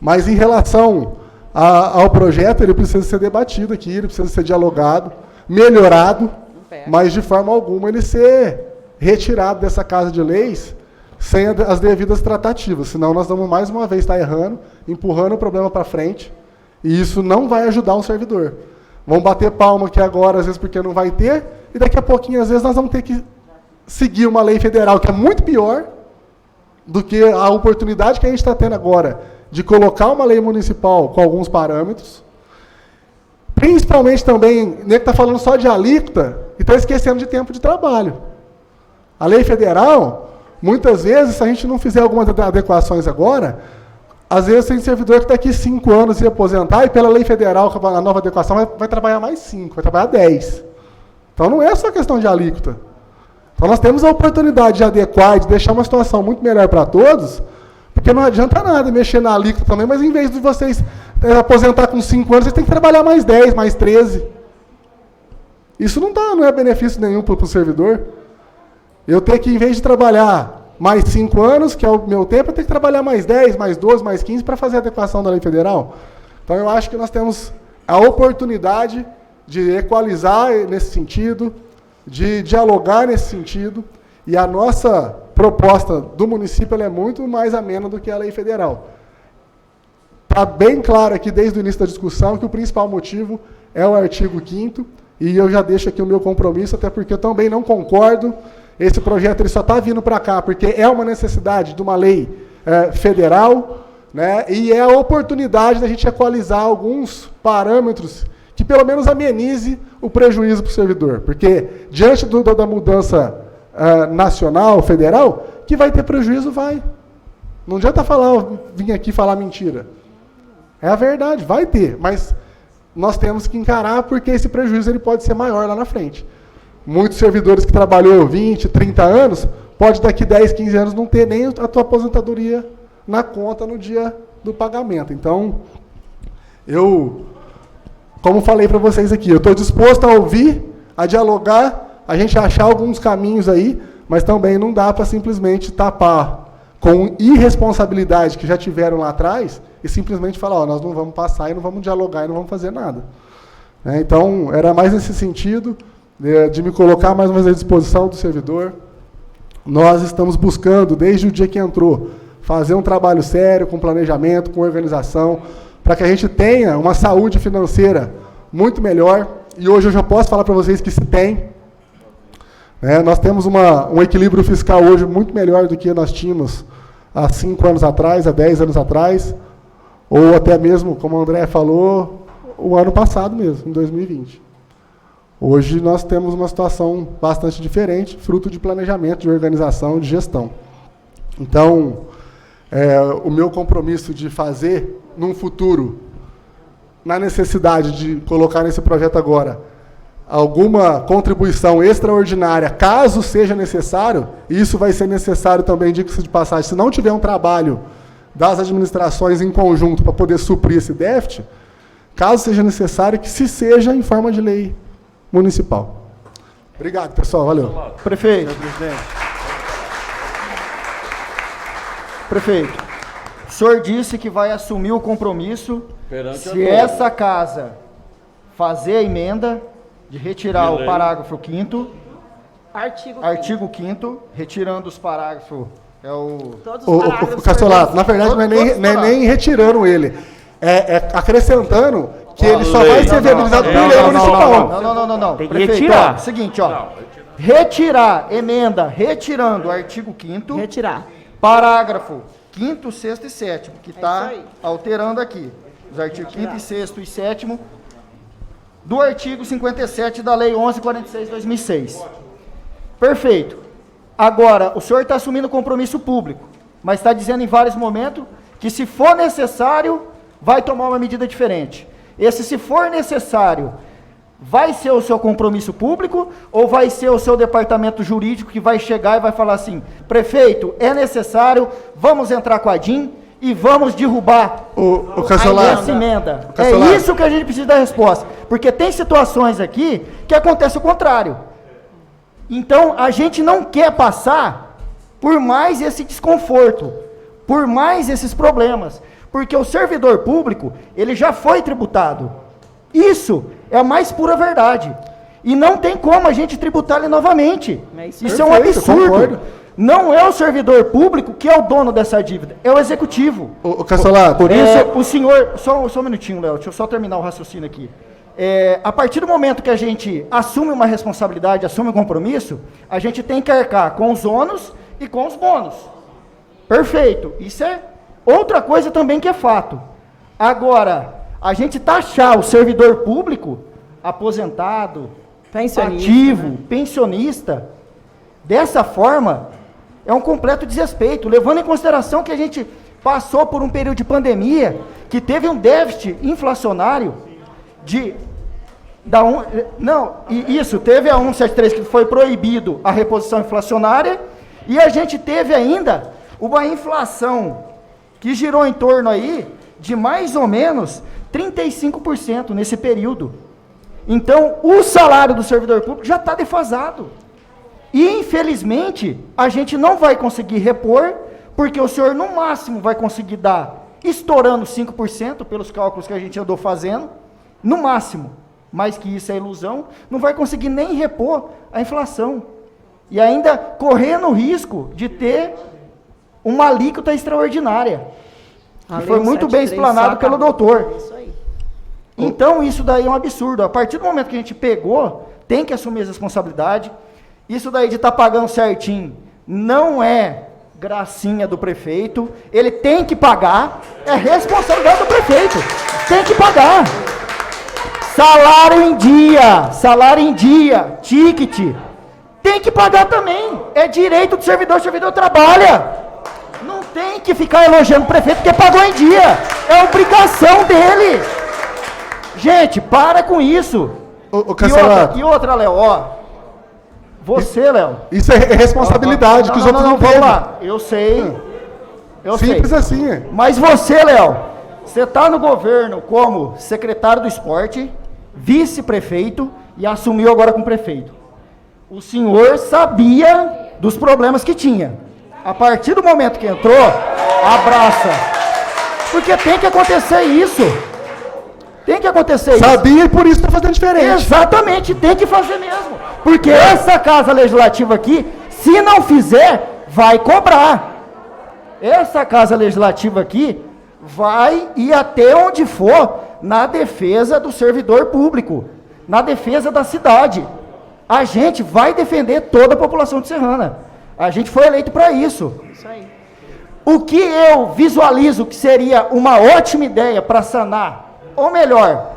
mas em relação ao projeto, ele precisa ser debatido aqui, ele precisa ser dialogado, melhorado, mas de forma alguma ele ser retirado dessa casa de leis sem as devidas tratativas, senão nós vamos mais uma vez estar errando, empurrando o problema para frente, e isso não vai ajudar um servidor. Vamos bater palma aqui agora, às vezes porque não vai ter, e daqui a pouquinho, às vezes, nós vamos ter que seguir uma lei federal que é muito pior do que a oportunidade que a gente está tendo agora de colocar uma lei municipal com alguns parâmetros, principalmente também, nem que está falando só de alíquota, e está esquecendo de tempo de trabalho. A lei federal, muitas vezes, se a gente não fizer algumas adequações agora, às vezes tem servidor que está aqui 5 anos e aposentar, e pela lei federal, a nova adequação, vai trabalhar mais 5, vai trabalhar 10. Então não é só questão de alíquota. Então nós temos a oportunidade de adequar e de deixar uma situação muito melhor para todos, porque não adianta nada mexer na alíquota também, mas em vez de vocês aposentar com 5 anos, vocês têm que trabalhar mais 10, mais 13. Isso não é benefício nenhum para o servidor. Eu tenho que, em vez de trabalhar mais 5 anos, que é o meu tempo, eu tenho que trabalhar mais 10, mais 12, mais 15 para fazer a adequação da lei federal. Então eu acho que nós temos a oportunidade de equalizar nesse sentido, de dialogar nesse sentido, e a nossa proposta do município ela é muito mais amena do que a lei federal. Está bem claro aqui, desde o início da discussão, que o principal motivo é o artigo 5º, e eu já deixo aqui o meu compromisso, até porque eu também não concordo. Esse projeto ele só está vindo para cá porque é uma necessidade de uma lei federal, né, e é a oportunidade da gente equalizar alguns parâmetros que pelo menos amenize o prejuízo para o servidor. Porque, diante da mudança nacional, federal, que vai ter prejuízo, vai. Não adianta vir aqui falar mentira. É a verdade, vai ter, mas nós temos que encarar porque esse prejuízo ele pode ser maior lá na frente. Muitos servidores que trabalhou 20, 30 anos, pode daqui 10, 15 anos não ter nem a tua aposentadoria na conta no dia do pagamento. Então, como falei para vocês aqui, eu estou disposto a ouvir, a dialogar, a gente achar alguns caminhos aí, mas também não dá para simplesmente tapar com irresponsabilidade que já tiveram lá atrás e simplesmente falar, nós não vamos passar e não vamos dialogar e não vamos fazer nada. Então, era mais nesse sentido de me colocar mais uma vez à disposição do servidor. Nós estamos buscando, desde o dia que entrou, fazer um trabalho sério, com planejamento, com organização, para que a gente tenha uma saúde financeira muito melhor, e hoje eu já posso falar para vocês que se tem. Nós temos um equilíbrio fiscal hoje muito melhor do que nós tínhamos há 5 anos atrás, há 10 anos atrás, ou até mesmo, como o André falou, o ano passado mesmo, em 2020. Hoje nós temos uma situação bastante diferente, fruto de planejamento, de organização, de gestão. Então, o meu compromisso de fazer, num futuro, na necessidade de colocar nesse projeto agora, alguma contribuição extraordinária, caso seja necessário, e isso vai ser necessário também, diga-se de passagem, se não tiver um trabalho das administrações em conjunto para poder suprir esse déficit, caso seja necessário, que se seja em forma de lei municipal. Obrigado, pessoal. Valeu. Prefeito. Prefeito, o senhor disse que vai assumir o compromisso se essa casa fazer a emenda de retirar o parágrafo 5º, artigo 5º, retirando os parágrafos. Todos os parágrafos. Castolato, na verdade, não é nem retirando ele, é acrescentando que ele só vai ser viabilizado por lei municipal. Não. Tem que Prefeito, retirar. Seguinte, retirar, emenda, retirando o artigo 5º, Retirar. parágrafo 5º, 6º e 7º, que está isso aí. alterando aqui. Os artigos 5º, 6º e 7º do artigo 57 da Lei 1146/2006. Perfeito. Agora, o senhor está assumindo compromisso público, mas está dizendo em vários momentos que, se for necessário, vai tomar uma medida diferente. Esse, se for necessário, vai ser o seu compromisso público ou vai ser o seu departamento jurídico que vai chegar e vai falar assim: prefeito, é necessário, vamos entrar com a DIN e vamos derrubar essa emenda? É isso que a gente precisa da resposta, porque tem situações aqui que acontece o contrário. Então, a gente não quer passar por mais esse desconforto, por mais esses problemas, porque o servidor público, ele já foi tributado. Isso é a mais pura verdade. E não tem como a gente tributar ele novamente. Isso é um absurdo. Concordo. Não é o servidor público que é o dono dessa dívida, é o executivo. O Castolato, por isso, o senhor... Só um minutinho, Léo, deixa eu só terminar o raciocínio aqui. A partir do momento que a gente assume uma responsabilidade, assume um compromisso, a gente tem que arcar com os ônus e com os bônus. Perfeito. Isso é outra coisa também que é fato. Agora, a gente taxar o servidor público, aposentado, ativo, pensionista, dessa forma, é um completo desrespeito, levando em consideração que a gente passou por um período de pandemia, que teve um déficit inflacionário teve a 173 que foi proibido a reposição inflacionária, e a gente teve ainda uma inflação que girou em torno aí de mais ou menos 35% nesse período. Então, o salário do servidor público já está defasado. E, infelizmente, a gente não vai conseguir repor, porque o senhor, no máximo, vai conseguir dar, estourando 5%, pelos cálculos que a gente andou fazendo, no máximo. Mais que isso é ilusão, não vai conseguir nem repor a inflação. E ainda correndo o risco de ter uma alíquota extraordinária. Que foi muito bem explanado pelo doutor. Então, isso daí é um absurdo. A partir do momento que a gente pegou, tem que assumir a responsabilidade. Isso daí de estar pagando certinho não é gracinha do prefeito. Ele tem que pagar. É responsabilidade do prefeito. Tem que pagar. Salário em dia, ticket. Tem que pagar também. É direito do servidor, o servidor trabalha. Não tem que ficar elogiando o prefeito porque pagou em dia. É obrigação dele. Gente, para com isso. E outra, Léo, você, Léo. Isso é responsabilidade que os outros não vamos lá. Eu sei. Simples assim. Mas você, Léo, você está no governo como secretário do esporte, vice-prefeito e assumiu agora como prefeito. O senhor sabia dos problemas que tinha. A partir do momento que entrou, abraça. Porque tem que acontecer isso. Tem que acontecer isso. Sabia e por isso está fazendo diferente. Exatamente, tem que fazer mesmo. Porque essa casa legislativa aqui, se não fizer, vai cobrar. Essa casa legislativa aqui vai ir até onde for na defesa do servidor público, na defesa da cidade. A gente vai defender toda a população de Serrana. A gente foi eleito para isso. Isso aí. O que eu visualizo que seria uma ótima ideia para sanar, ou melhor,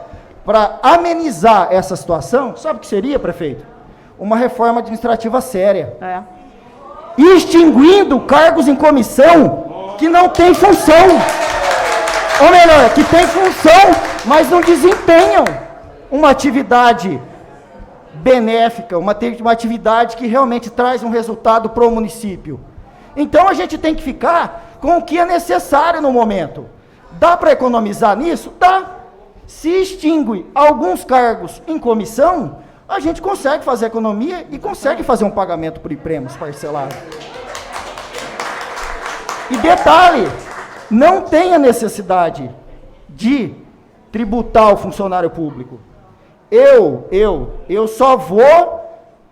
para amenizar essa situação, sabe o que seria, prefeito? Uma reforma administrativa séria. Extinguindo cargos em comissão que não tem função. Ou melhor, que tem função, mas não desempenham uma atividade benéfica, uma atividade que realmente traz um resultado para o município. Então a gente tem que ficar com o que é necessário no momento. Dá para economizar nisso? Dá. Se extingue alguns cargos em comissão, a gente consegue fazer economia e consegue fazer um pagamento por prêmios parcelado. E detalhe, não tem a necessidade de tributar o funcionário público. Eu só vou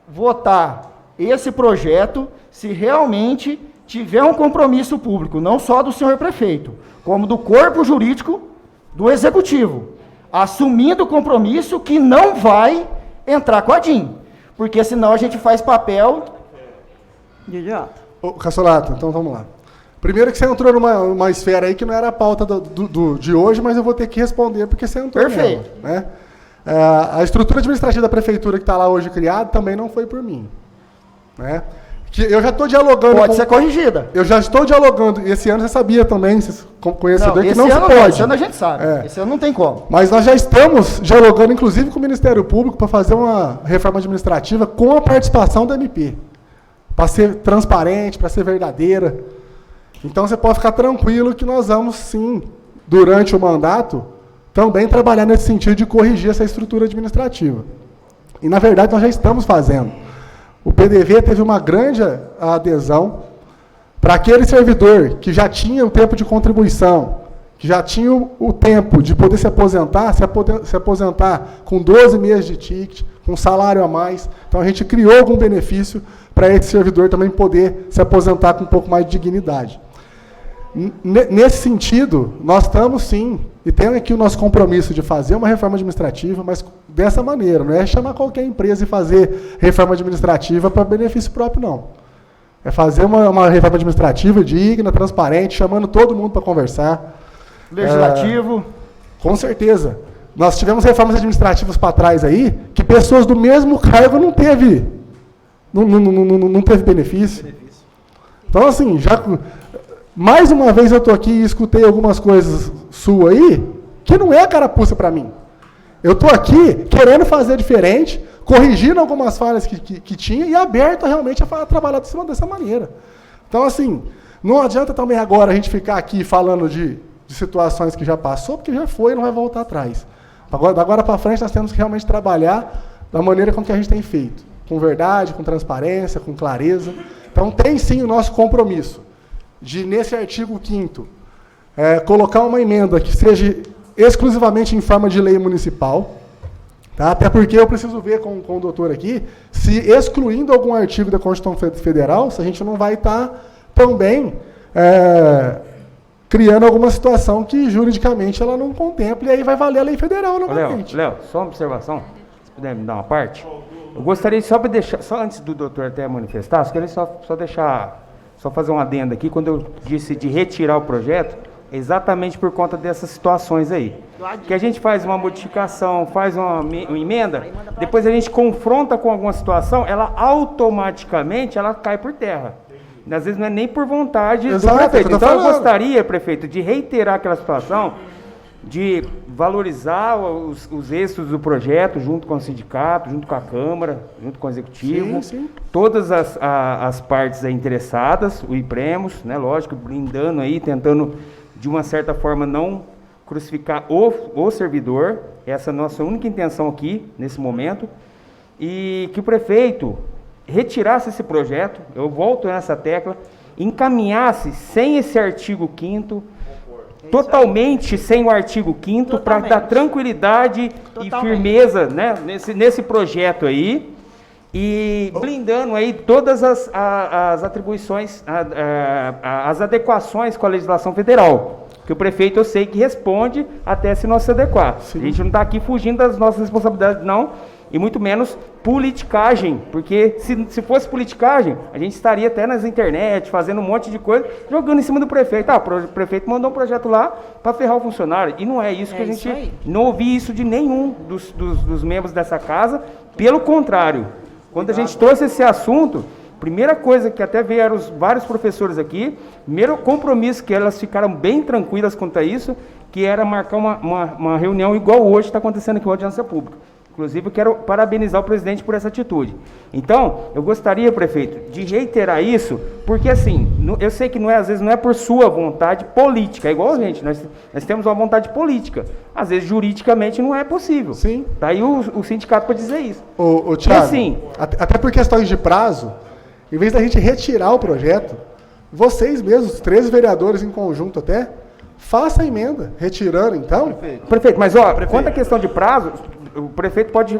votar esse projeto se realmente tiver um compromisso público, não só do senhor prefeito, como do corpo jurídico do executivo, assumindo o compromisso que não vai entrar com a DIN, porque senão a gente faz papel de idiota. Ô, Cassolato, então vamos lá. Primeiro que você entrou numa esfera aí que não era a pauta de hoje, mas eu vou ter que responder porque você entrou. Perfeito. Nela, né? A estrutura administrativa da prefeitura que está lá hoje criada também não foi por mim. Né? Que eu já estou dialogando. Pode ser corrigida. Eu já estou dialogando. Esse ano você sabia também, como conhecedor, que não se pode. Esse ano a gente sabe. Esse ano não tem como. Mas nós já estamos dialogando, inclusive, com o Ministério Público para fazer uma reforma administrativa com a participação da MP. Para ser transparente, para ser verdadeira. Então você pode ficar tranquilo que nós vamos, sim, durante o mandato, também trabalhar nesse sentido de corrigir essa estrutura administrativa. E, na verdade, nós já estamos fazendo. O PDV teve uma grande adesão para aquele servidor que já tinha o tempo de contribuição, que já tinha o tempo de poder se aposentar com 12 meses de ticket, com salário a mais. Então, a gente criou algum benefício para esse servidor também poder se aposentar com um pouco mais de dignidade. Nesse sentido, nós estamos, sim, e temos aqui o nosso compromisso de fazer uma reforma administrativa, mas dessa maneira, não é chamar qualquer empresa e fazer reforma administrativa para benefício próprio, não. É fazer uma reforma administrativa digna, transparente, chamando todo mundo para conversar. Legislativo. Com certeza. Nós tivemos reformas administrativas para trás aí, que pessoas do mesmo cargo não teve benefício. Então, assim, já... Mais uma vez eu estou aqui e escutei algumas coisas suas aí, que não é carapuça para mim. Eu estou aqui querendo fazer diferente, corrigindo algumas falhas que tinha e aberto realmente a trabalhar dessa maneira. Então, assim, não adianta também agora a gente ficar aqui falando de situações que já passou, porque já foi e não vai voltar atrás. Agora para frente nós temos que realmente trabalhar da maneira como que a gente tem feito. Com verdade, com transparência, com clareza. Então, tem sim o nosso compromisso de, nesse artigo 5º, colocar uma emenda que seja exclusivamente em forma de lei municipal, tá? Até porque eu preciso ver com o doutor aqui, se excluindo algum artigo da Constituição Federal, se a gente não vai estar também criando alguma situação que juridicamente ela não contemple, e aí vai valer a lei federal novamente. Léo, só uma observação, se puder me dar uma parte. Eu gostaria só para deixar, só antes do doutor até manifestar, eu queria só fazer um adendo aqui, quando eu disse de retirar o projeto, exatamente por conta dessas situações aí. Que a gente faz uma modificação, faz uma emenda, depois a gente confronta com alguma situação, ela automaticamente cai por terra. Às vezes não é nem por vontade do prefeito. Então eu gostaria, prefeito, de reiterar aquela situação, de valorizar os êxitos do projeto junto com o sindicato, junto com a Câmara, junto com o Executivo, sim. Todas as partes interessadas, o IPREMOS, né, lógico, blindando aí, tentando de uma certa forma não crucificar o servidor, essa é a nossa única intenção aqui, nesse momento, e que o prefeito retirasse esse projeto, eu volto nessa tecla, encaminhasse sem esse artigo 5º, totalmente sem o artigo 5º, para dar tranquilidade e firmeza, né, nesse projeto aí, e blindando aí todas as atribuições, as adequações com a legislação federal, que o prefeito eu sei que responde até se não se adequar. Sim. A gente não está aqui fugindo das nossas responsabilidades, não, e muito menos politicagem, porque se fosse politicagem, a gente estaria até nas internet, fazendo um monte de coisa, jogando em cima do prefeito. Ah, o prefeito mandou um projeto lá para ferrar o funcionário, e não é isso que a gente... Não ouvi isso de nenhum dos membros dessa casa, pelo contrário. Quando a gente trouxe esse assunto, primeira coisa que até vieram os vários professores aqui, primeiro compromisso que elas ficaram bem tranquilas quanto a isso, que era marcar uma reunião igual hoje está acontecendo aqui com a audiência pública. Inclusive, eu quero parabenizar o presidente por essa atitude. Então, eu gostaria, prefeito, de reiterar isso, porque assim, eu sei que às vezes não é por sua vontade política, é igual a gente, nós temos uma vontade política. Às vezes, juridicamente, não é possível. Sim. Tá aí o sindicato para dizer isso. Ô, Thiago, assim, até por questões de prazo, em vez da gente retirar o projeto, vocês mesmos, os 13 vereadores em conjunto até, faça a emenda, retirando então. Prefeito, mas quanto à questão de prazo, o prefeito pode...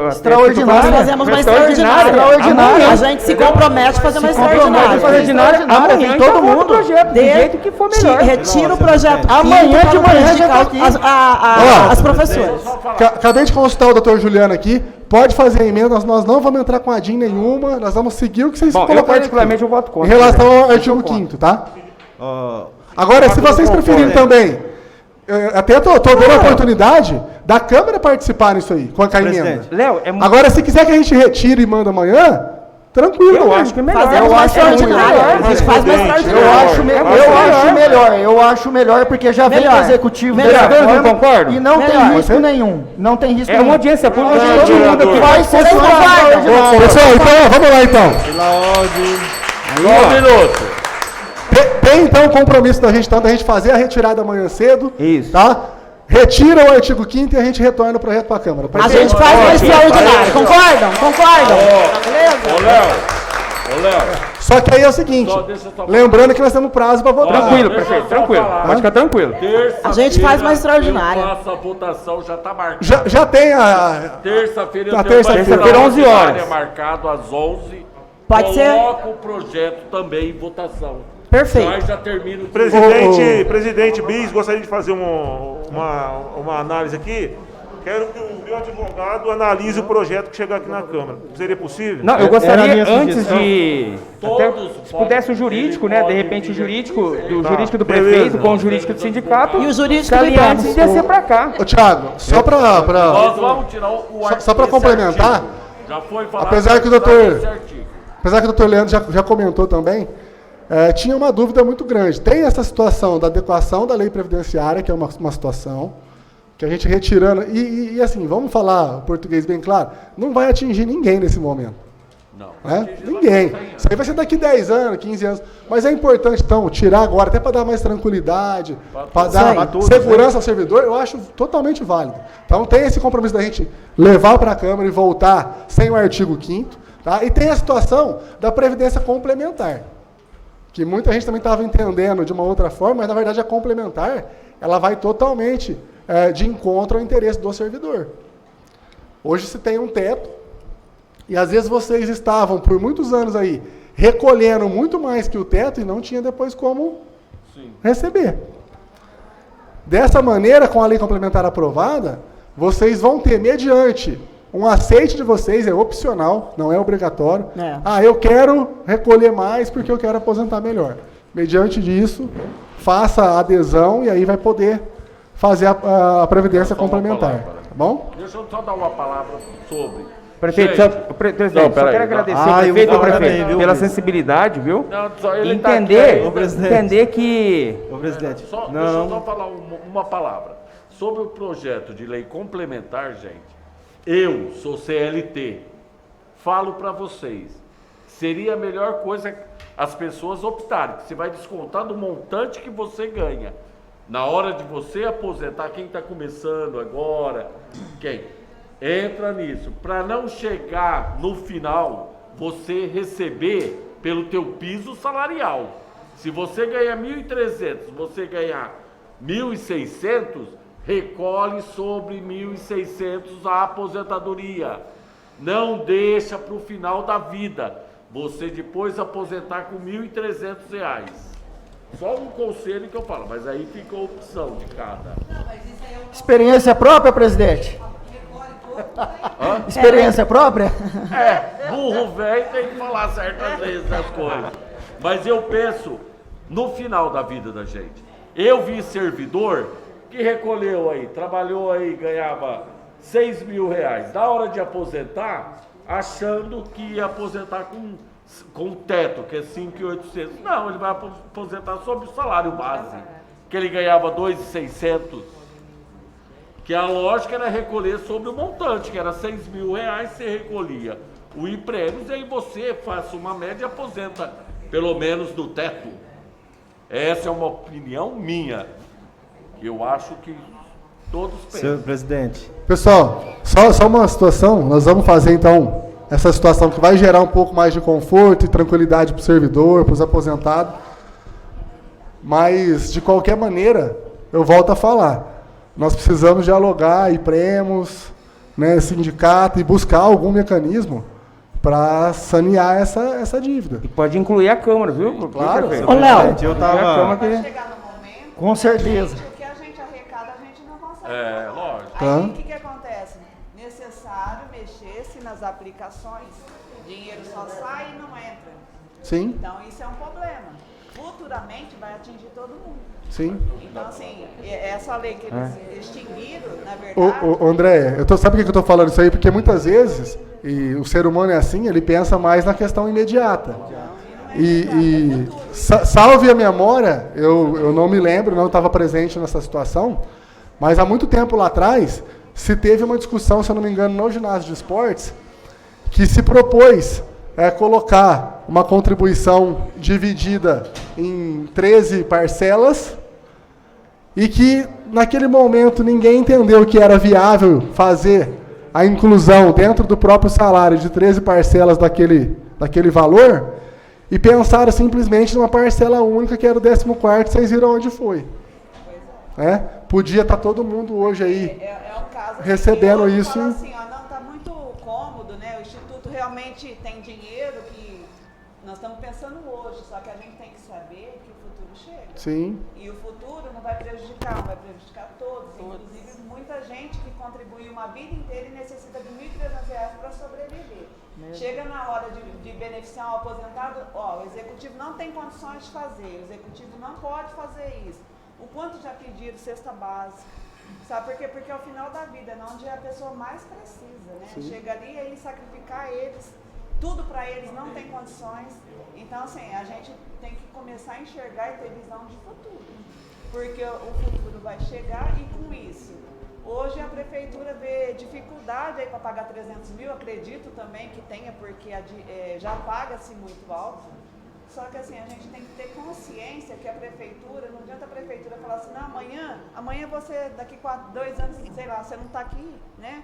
Extraordinário. Nós fazemos uma extraordinária. A gente se compromete a fazer uma extraordinária. Amanhã todo mundo do jeito que for melhor. Retira o projeto. Amanhã de manhã já tá aqui. As professoras. Acabei de consultar o doutor Juliano aqui. Pode fazer a emenda, nós não vamos entrar com a DIN nenhuma, nós vamos seguir o que vocês colocaram. Eu particularmente eu voto contra. Em relação ao artigo 5º, tá? Agora, se vocês preferirem também, até estou dando a oportunidade da Câmara participar nisso aí, com a emenda. Léo, Agora, se quiser que a gente retire e manda amanhã, tranquilo. Eu acho que é melhor. Fazemos uma extraordinária. A gente faz uma extraordinária. Eu acho melhor porque já vem o executivo. Eu concordo. E não tem risco nenhum. Não tem risco nenhum. É uma audiência pública. Vai ser Pessoal, então, vamos lá então. Um minuto. Tem então o compromisso da gente fazer a retirada amanhã cedo. Isso. Tá? Retira o artigo 5º e a gente retorna o projeto para a Câmara. A gente faz uma extraordinária. Concordam? Ô, Léo. Só que aí é o seguinte, lembrando que nós temos prazo para votar. Tranquilo, prefeito, tranquilo. Pode ficar tranquilo. A gente faz uma extraordinária. Eu faço a votação, já está marcado. Já tem a... Terça-feira eu Na tenho terça-feira, 11 horas. marcado às 11. Pode ser. Coloco o projeto também em votação. Perfeito. Já termino. Presidente Bis, gostaria de fazer uma análise aqui. Quero que o meu advogado analise o projeto que chegar aqui na Câmara. Seria possível? Não, eu gostaria, antes de... se pudesse o jurídico, né? De repente o jurídico do prefeito com o jurídico do sindicato. E o jurídico do antes de descer para cá. Ô, Thiago, só para... Nós vamos tirar o Só para complementar, já foi falado. apesar que o doutor Leandro já comentou também, tinha uma dúvida muito grande. Tem essa situação da adequação da lei previdenciária, que é uma situação que a gente retirando... E assim, vamos falar português bem claro, não vai atingir ninguém nesse momento. Não. Ninguém. Isso aí vai ser daqui 10 anos, 15 anos. Mas é importante, então, tirar agora, até para dar mais tranquilidade, para dar segurança ao servidor, eu acho totalmente válido. Então, tem esse compromisso da gente levar para a Câmara e voltar sem o artigo 5º. Tá? E tem a situação da previdência complementar, que muita gente também estava entendendo de uma outra forma, mas, na verdade, a complementar, ela vai totalmente de encontro ao interesse do servidor. Hoje se tem um teto, e às vezes vocês estavam, por muitos anos aí, recolhendo muito mais que o teto e não tinha depois como receber. Dessa maneira, com a lei complementar aprovada, vocês vão ter, mediante um aceite de vocês, é opcional, não é obrigatório. Eu quero recolher mais porque eu quero aposentar melhor. Mediante disso, faça a adesão e aí vai poder fazer a previdência complementar. Tá bom? Deixa eu só dar uma palavra sobre... Prefeito, só quero agradecer ao prefeito pela sensibilidade, viu? Entender que... Deixa eu só falar uma palavra. Sobre o projeto de lei complementar, gente, eu sou CLT, falo para vocês, seria a melhor coisa as pessoas optarem, que você vai descontar do montante que você ganha. Na hora de você aposentar, quem está começando agora, entra nisso, para não chegar no final, você receber pelo teu piso salarial. Se você ganhar 1.300, você ganhar 1.600, recolhe sobre 1.600 a aposentadoria. Não deixa para o final da vida, você depois aposentar com R$1.300. Só um conselho que eu falo, mas aí fica a opção de cada. Experiência própria, presidente? Experiência própria? Burro velho tem que falar certas vezes as coisas. Mas eu penso no final da vida da gente. Eu vi servidor que recolheu aí, trabalhou aí, ganhava 6 mil reais. Da hora de aposentar, achando que ia aposentar com teto, que é 5.800. Não, ele vai aposentar sobre o salário base, que ele ganhava 2.600. Que a lógica era recolher sobre o montante, que era 6 mil reais, você recolhia o IPREMIS, e aí você faça uma média e aposenta, pelo menos no teto. Essa é uma opinião minha, que eu acho que todos pensam. Senhor presidente. Pessoal, só uma situação, nós vamos fazer então essa situação que vai gerar um pouco mais de conforto e tranquilidade para o servidor, para os aposentados, mas de qualquer maneira, eu volto a falar, nós precisamos dialogar, IPREMOS, né, sindicato, e buscar algum mecanismo para sanear essa dívida. E pode incluir a Câmara, viu? Claro. Ô, Léo, eu tava... Vai chegar no momento, Com certeza. o que a gente arrecada, a gente não consegue. Lógico. Aí, o que acontece? Necessário mexer-se nas aplicações. Dinheiro só sai e não entra. Sim. Então, isso é um problema. Futuramente, vai atingir todo mundo. Sim. Então, assim, essa lei que eles extinguiram, na verdade... Ô, André, sabe por que eu estou falando isso aí? Porque muitas vezes, e o ser humano é assim, ele pensa mais na questão imediata. Salve a memória, eu não me lembro, não estava presente nessa situação, mas há muito tempo lá atrás, se teve uma discussão, se eu não me engano, no ginásio de esportes, que se propôs colocar uma contribuição dividida em 13 parcelas e que, naquele momento, ninguém entendeu que era viável fazer a inclusão dentro do próprio salário de 13 parcelas daquele valor e pensaram simplesmente numa parcela única, que era o 14º, vocês viram onde foi. Podia estar todo mundo hoje aí um caso recebendo isso. Fala assim, não está muito cômodo, né? O Instituto realmente tem dinheiro que nós estamos pensando hoje, só que a gente tem que saber que o futuro chega. Sim. E o futuro não vai prejudicar, vai prejudicar todos. Inclusive, muita gente que contribuiu uma vida inteira e necessita de R$ 1.300 para sobreviver. Chega na hora de beneficiar um aposentado, o executivo não tem condições de fazer, o executivo não pode fazer isso. O quanto já pediram cesta básica, sabe por quê? Porque é o final da vida, é onde a pessoa mais precisa, né? Sim. Chega ali e sacrificar eles, tudo para eles não tem condições. Então, assim, a gente tem que começar a enxergar e ter visão de futuro, porque o futuro vai chegar e com isso, hoje a prefeitura vê dificuldade aí para pagar 300 mil, acredito também que tenha, porque já paga-se muito alto. Só que assim, a gente tem que ter consciência que a prefeitura, não adianta a prefeitura falar assim, não, amanhã você, daqui 2 anos, sei lá, você não está aqui, né?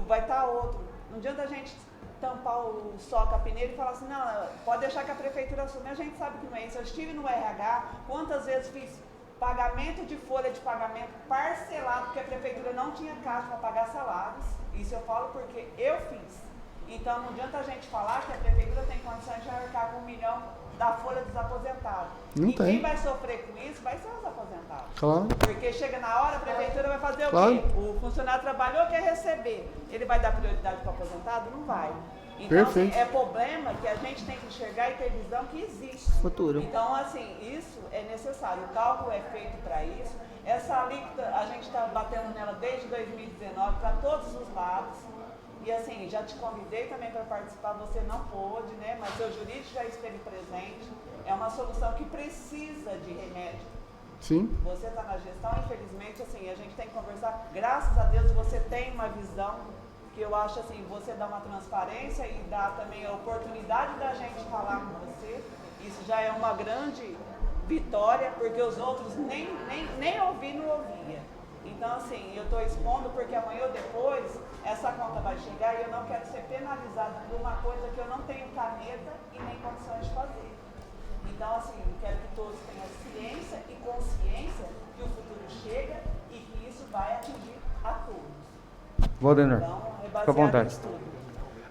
Vai estar outro. Não adianta a gente tampar o sol com a peneira e falar assim, não, pode deixar que a prefeitura assume. A gente sabe que não é isso. Eu estive no RH, quantas vezes fiz pagamento de folha de pagamento parcelado, porque a prefeitura não tinha caixa para pagar salários. Isso eu falo porque eu fiz. Então não adianta a gente falar que a prefeitura tem condições de arcar com 1 milhão da folha dos aposentados. Não tem. Quem vai sofrer com isso vai ser os aposentados. Claro. Porque chega na hora, a prefeitura vai fazer Claro. o quê? O funcionário trabalhou, quer receber. Ele vai dar prioridade para o aposentado? Não vai. Então, assim, é problema que a gente tem que enxergar e ter visão que existe. Futuro. Então, assim, isso é necessário. O cálculo é feito para isso. Essa alíquota, a gente está batendo nela desde 2019 para todos os lados. E assim, já te convidei também para participar, você não pôde, né? Mas seu jurídico já esteve presente. É uma solução que precisa de remédio. Sim. Você está na gestão, infelizmente, assim, a gente tem que conversar. Graças a Deus você tem uma visão que eu acho assim, você dá uma transparência e dá também a oportunidade da gente falar com você. Isso já é uma grande vitória, porque os outros nem ouvir, não ouvia. Então, assim, eu estou expondo porque amanhã ou depois essa conta vai chegar e eu não quero ser penalizada por uma coisa que eu não tenho caneta e nem condições de fazer. Então, assim, eu quero que todos tenham ciência e consciência que o futuro chega e que isso vai atingir a todos. Valdenor, então, é fica à baseado vontade. nisso tudo.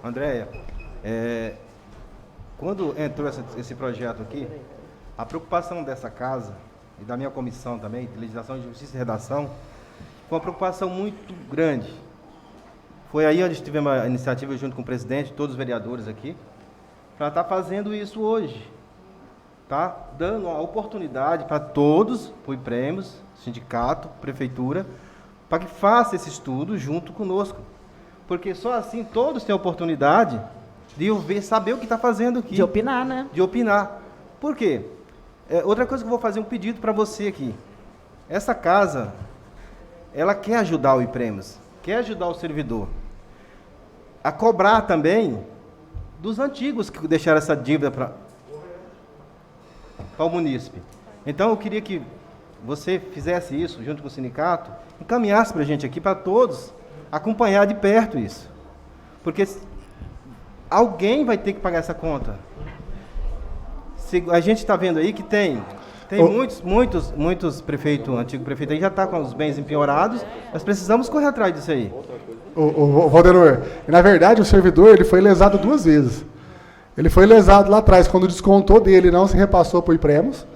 Andréia, quando entrou esse projeto aqui, a preocupação dessa casa e da minha comissão também, de legislação de justiça e redação, foi uma preocupação muito grande. Foi aí onde tivemos a iniciativa junto com o presidente, todos os vereadores aqui, para estar fazendo isso hoje. Tá? Dando a oportunidade para todos, para o IPREMOS, sindicato, prefeitura, para que faça esse estudo junto conosco. Porque só assim todos têm a oportunidade de ver, saber o que está fazendo aqui. De opinar, né? De opinar. Por quê? Outra coisa que eu vou fazer um pedido para você aqui. Essa casa, ela quer ajudar o IPREMOS, quer ajudar o servidor. A cobrar também dos antigos que deixaram essa dívida para o munícipe. Então eu queria que você fizesse isso junto com o sindicato, encaminhasse para a gente aqui, para todos, acompanhar de perto isso. Porque alguém vai ter que pagar essa conta. A gente está vendo aí que tem muitos prefeitos, antigo prefeito aí já está com os bens empenhorados, nós precisamos correr atrás disso aí. O Valdenor, na verdade o servidor ele foi lesado 2 vezes. Ele foi lesado lá atrás, quando o descontou dele não se repassou para o IPREMOS,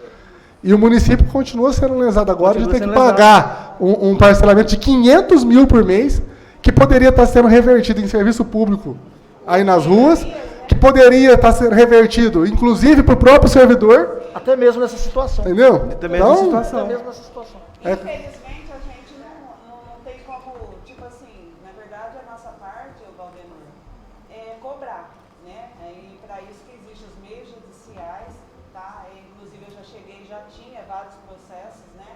e o município continua sendo lesado agora de ter que pagar um parcelamento de 500 mil por mês, que poderia estar sendo revertido em serviço público aí nas ruas, que poderia estar sendo revertido, inclusive, para o próprio servidor. Até mesmo nessa situação. Entendeu? Até mesmo nessa situação. Até mesmo nessa situação. Infelizmente, a gente não tem como, tipo assim, na verdade, a nossa parte, o Valdenor, é cobrar, né? E para isso que existem os meios judiciais, tá? Inclusive, eu já cheguei, já tinha vários processos, né?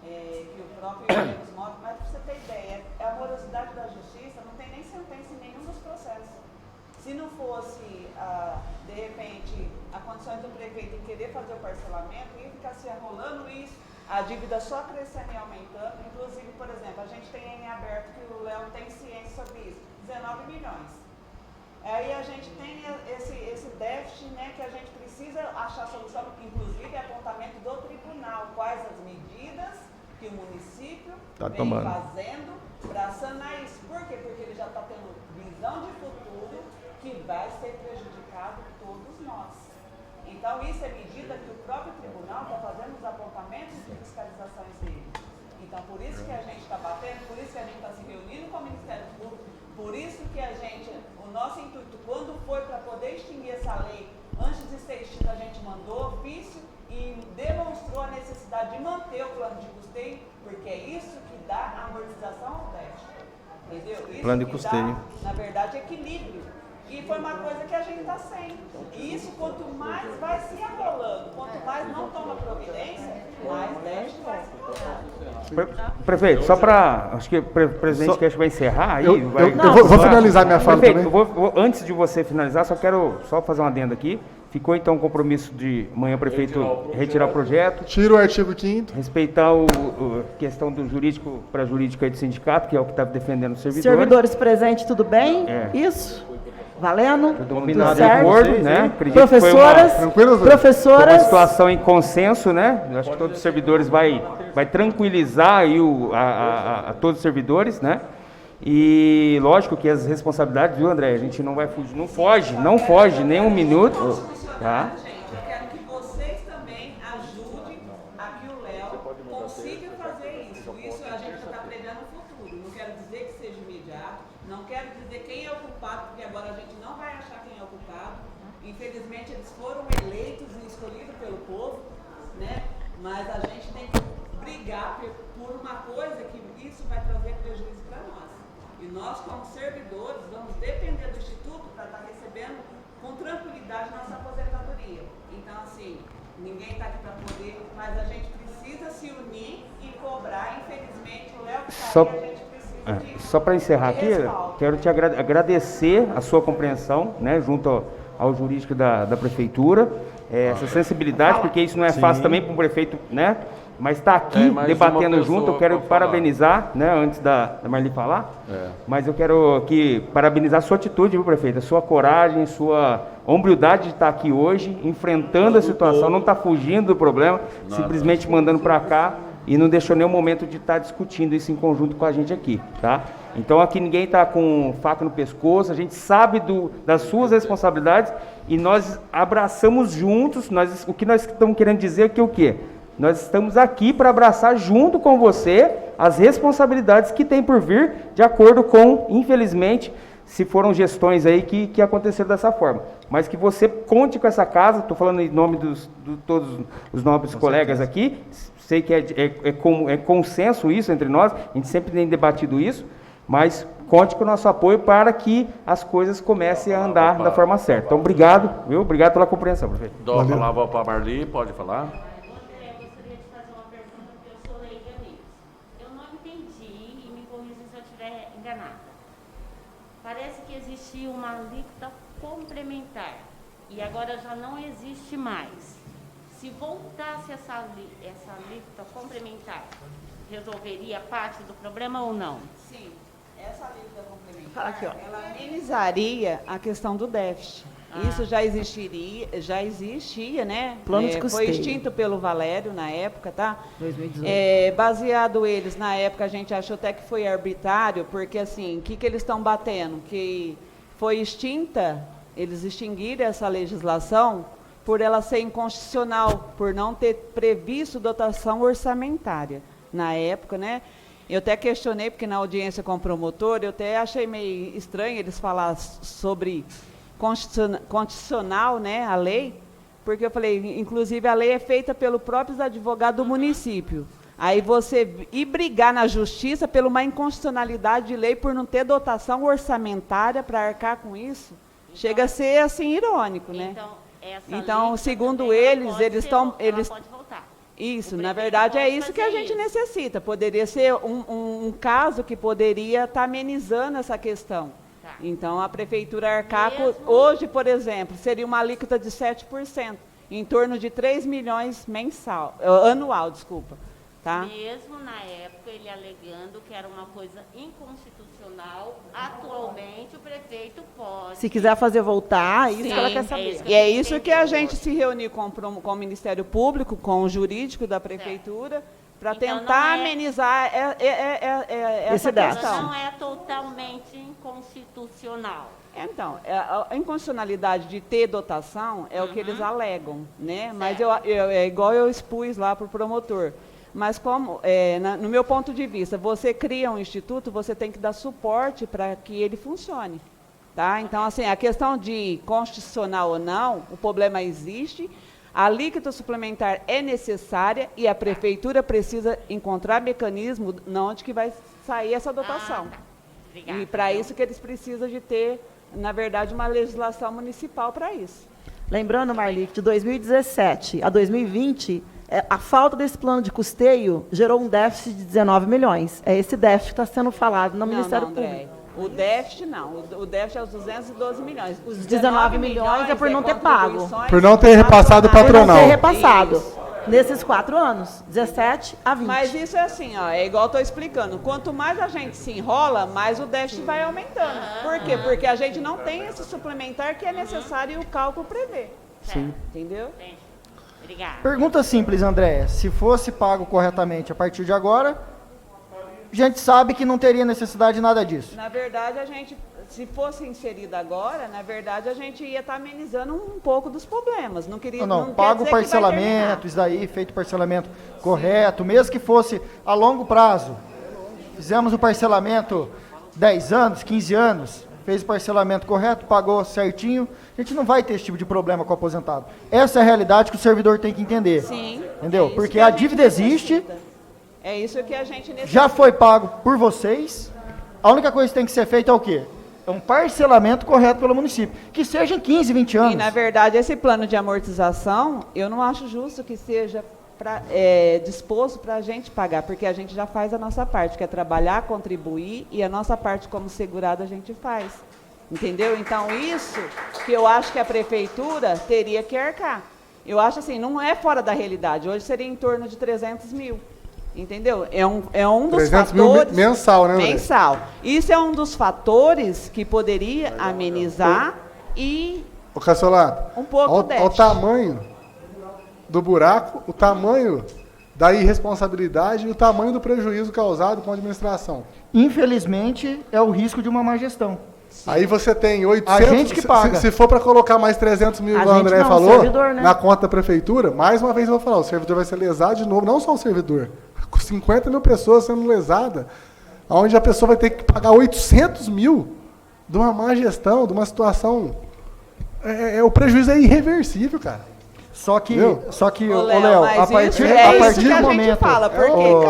Que o próprio IPREMOS move, mas para você ter ideia, a morosidade da justiça não tem nem sentença em nenhum dos processos. Se não fosse, de repente, a condição do prefeito em querer fazer o parcelamento, ia ficar se arrolando isso, a dívida só crescendo e aumentando. Inclusive, por exemplo, a gente tem em aberto, que o Léo tem ciência sobre isso, 19 milhões. Aí a gente tem esse déficit, né, que a gente precisa achar solução, inclusive apontamento do tribunal, quais as medidas que o município vem fazendo para sanar isso. Por quê? Porque ele já está tendo visão de futuro que vai ser prejudicado todos nós. Então, isso é medida que o próprio tribunal está fazendo os apontamentos de fiscalizações dele. Então, por isso que a gente está batendo, por isso que a gente está se reunindo com o Ministério Público, por isso que a gente, o nosso intuito, quando foi para poder extinguir essa lei, antes de ser extinta, a gente mandou ofício e demonstrou a necessidade de manter o plano de custeio, porque é isso que dá amortização ao déficit. Entendeu? Isso plano de que custeio. dá, na verdade, equilíbrio. E foi uma coisa que a gente está sem. E isso, quanto mais vai se arrolando, quanto mais não toma providência, mais déficit vai se tornar. Prefeito, só para... Acho que o presidente quer que vai encerrar aí. Eu vou finalizar minha fala prefeito, também. Antes de você finalizar, só quero fazer um adendo aqui. Ficou, então, o compromisso de amanhã, prefeito, retirar o projeto. Tira o artigo 5º. Respeitar a questão do jurídico para a jurídica e do sindicato, que é o que está defendendo os servidores. Servidores presentes, tudo bem? Isso. Valendo? Dominado de acordo, né? Acredito Professoras, que foi professoras. uma situação em consenso, né? Eu acho que todos os servidores vai tranquilizar aí a todos os servidores, né? E lógico que as responsabilidades, viu, André? A gente não vai fugir, não foge nem um minuto, tá? Eu quero que vocês também ajudem a que o Léo consiga fazer isso. Isso a gente está prevendo no futuro. Não quero dizer que seja imediato, não quero dizer quem é o culpado, porque agora a gente não vai achar quem é o culpado. Infelizmente, eles foram eleitos e escolhidos pelo povo, né? Mas a gente tem que brigar por uma coisa que isso vai trazer prejuízo para nós. E nós, como servidores, vamos depender do Instituto para estar recebendo com tranquilidade nossa aposentadoria. Então, assim, ninguém está aqui para poder, mas a gente precisa se unir e cobrar. Infelizmente, o Léo que está aí, a gente precisa Só para encerrar aqui, quero te agradecer a sua compreensão, né, junto ao jurídico da prefeitura, essa sensibilidade, porque isso não é fácil também para um prefeito, né? Mas está aqui debatendo junto, eu quero parabenizar, né, antes da Marli falar, mas eu quero aqui parabenizar a sua atitude, viu, prefeito, a sua coragem, sua hombridade de estar aqui hoje, enfrentando a situação, não está fugindo do problema, simplesmente mandando para cá e não deixou nenhum momento de estar discutindo isso em conjunto com a gente aqui, tá? Então aqui ninguém está com faca no pescoço, a gente sabe das suas responsabilidades e nós abraçamos juntos, o que nós estamos querendo dizer é que o quê? Nós estamos aqui para abraçar junto com você as responsabilidades que tem por vir, de acordo com, infelizmente, se foram gestões aí que aconteceram dessa forma. Mas que você conte com essa casa, estou falando em nome de todos os nobres colegas aqui, sei que é consenso isso entre nós, a gente sempre tem debatido isso, mas conte com o nosso apoio para que as coisas comecem a andar da forma certa. Então, obrigado, viu? Obrigado pela compreensão, prefeito. Dou a palavra para a Marli, pode falar. Parece que existia uma alíquota complementar e agora já não existe mais. Se voltasse essa alíquota complementar, resolveria parte do problema ou não? Sim, essa alíquota complementar, ela amenizaria a questão do déficit. Isso já existia, né? Plano de Foi custeio. extinto pelo Valério na época, tá? 2018. Baseado eles, na época a gente achou até que foi arbitrário, porque assim, o que eles estão batendo? Que foi extinta, eles extinguiram essa legislação por ela ser inconstitucional, por não ter previsto dotação orçamentária. Na época, né? Eu até questionei, porque na audiência com o promotor, eu até achei meio estranho eles falar sobre constitucional, né, a lei, porque eu falei, inclusive a lei é feita pelos próprios advogados do município. Aí você ir brigar na justiça por uma inconstitucionalidade de lei por não ter dotação orçamentária para arcar com isso, chega a ser assim irônico, né? Então, segundo eles estão isso, na verdade é isso que a gente necessita. Poderia ser um caso que poderia estar amenizando essa questão. Então, a Prefeitura arcar, hoje, por exemplo, seria uma alíquota de 7%, em torno de 3 milhões anual, desculpa. Tá? Mesmo na época, ele alegando que era uma coisa inconstitucional, atualmente o prefeito pode... Se quiser fazer voltar, isso que ela quer saber. E é isso que a gente se reuniu com o Ministério Público, com o jurídico da Prefeitura, para tentar amenizar essa questão. Não é totalmente inconstitucional. Então, a inconstitucionalidade de ter dotação é o que eles alegam, né? Mas é igual eu expus lá para o promotor. Mas como, no meu ponto de vista, você cria um instituto, você tem que dar suporte para que ele funcione. Tá? Então, assim, a questão de constitucional ou não, o problema existe. A alíquota suplementar é necessária e a Prefeitura precisa encontrar mecanismo onde que vai sair essa dotação. E para isso que eles precisam de ter, na verdade, uma legislação municipal para isso. Lembrando, Marli, que de 2017 a 2020, a falta desse plano de custeio gerou um déficit de 19 milhões. É esse déficit que está sendo falado no Ministério Público. O déficit não, o déficit é os 212 milhões. Os 19 milhões é por não ter pago. Por não ter repassado o patronal. Por não ter repassado. Isso. Nesses 4 anos, 17 a 20. Mas isso é assim, ó, é igual eu estou explicando. Quanto mais a gente se enrola, mais o déficit vai aumentando. Por quê? Porque a gente não tem esse suplementar que é necessário e o cálculo prevê. Sim. Entendeu? Obrigada. Pergunta simples, Andréia. Se fosse pago corretamente a partir de agora, a gente sabe que não teria necessidade de nada disso. Na verdade, a gente, se fosse inserido agora, na verdade, a gente ia estar amenizando um pouco dos problemas. Não queria. Não, paga o parcelamento, isso daí, feito o parcelamento correto, mesmo que fosse a longo prazo. Fizemos o parcelamento 10 anos, 15 anos, fez o parcelamento correto, pagou certinho, a gente não vai ter esse tipo de problema com o aposentado. Essa é a realidade que o servidor tem que entender. Sim. Entendeu? Porque a dívida existe. É isso que a gente necessita. Já foi pago por vocês. A única coisa que tem que ser feita é o quê? É um parcelamento correto pelo município. Que seja em 15, 20 anos. E, na verdade, esse plano de amortização, eu não acho justo que seja disposto para a gente pagar, porque a gente já faz a nossa parte, que é trabalhar, contribuir, e a nossa parte como segurado a gente faz. Entendeu? Então, isso que eu acho que a Prefeitura teria que arcar. Eu acho assim, não é fora da realidade. Hoje seria em torno de 300 mil. Entendeu? É um dos 300 fatores... mil mensal, né, André? Mensal. Isso é um dos fatores que poderia amenizar e... Ô, Cassolato, um pouco olha o tamanho do buraco, o tamanho da irresponsabilidade e o tamanho do prejuízo causado com a administração. Infelizmente, é o risco de uma má gestão. Sim. Aí você tem 800... A gente que paga. Se for para colocar mais 300 mil, igual o André falou, servidor, né? Na conta da Prefeitura, mais uma vez eu vou falar, o servidor vai ser lesado de novo, não só o servidor, com 50 mil pessoas sendo lesadas, onde a pessoa vai ter que pagar 800 mil de uma má gestão, de uma situação... o prejuízo é irreversível, cara. Só que, Ô, Léo, a partir, a partir que do a momento... gente fala, porque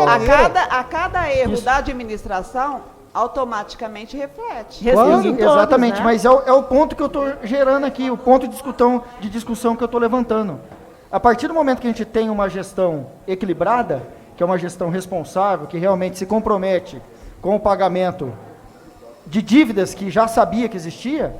a cada erro Isso. da administração, automaticamente reflete. Exatamente, né? Mas é o ponto que eu estou gerando aqui, o ponto de discussão que eu estou levantando. A partir do momento que a gente tem uma gestão equilibrada, que é uma gestão responsável, que realmente se compromete com o pagamento de dívidas que já sabia que existia,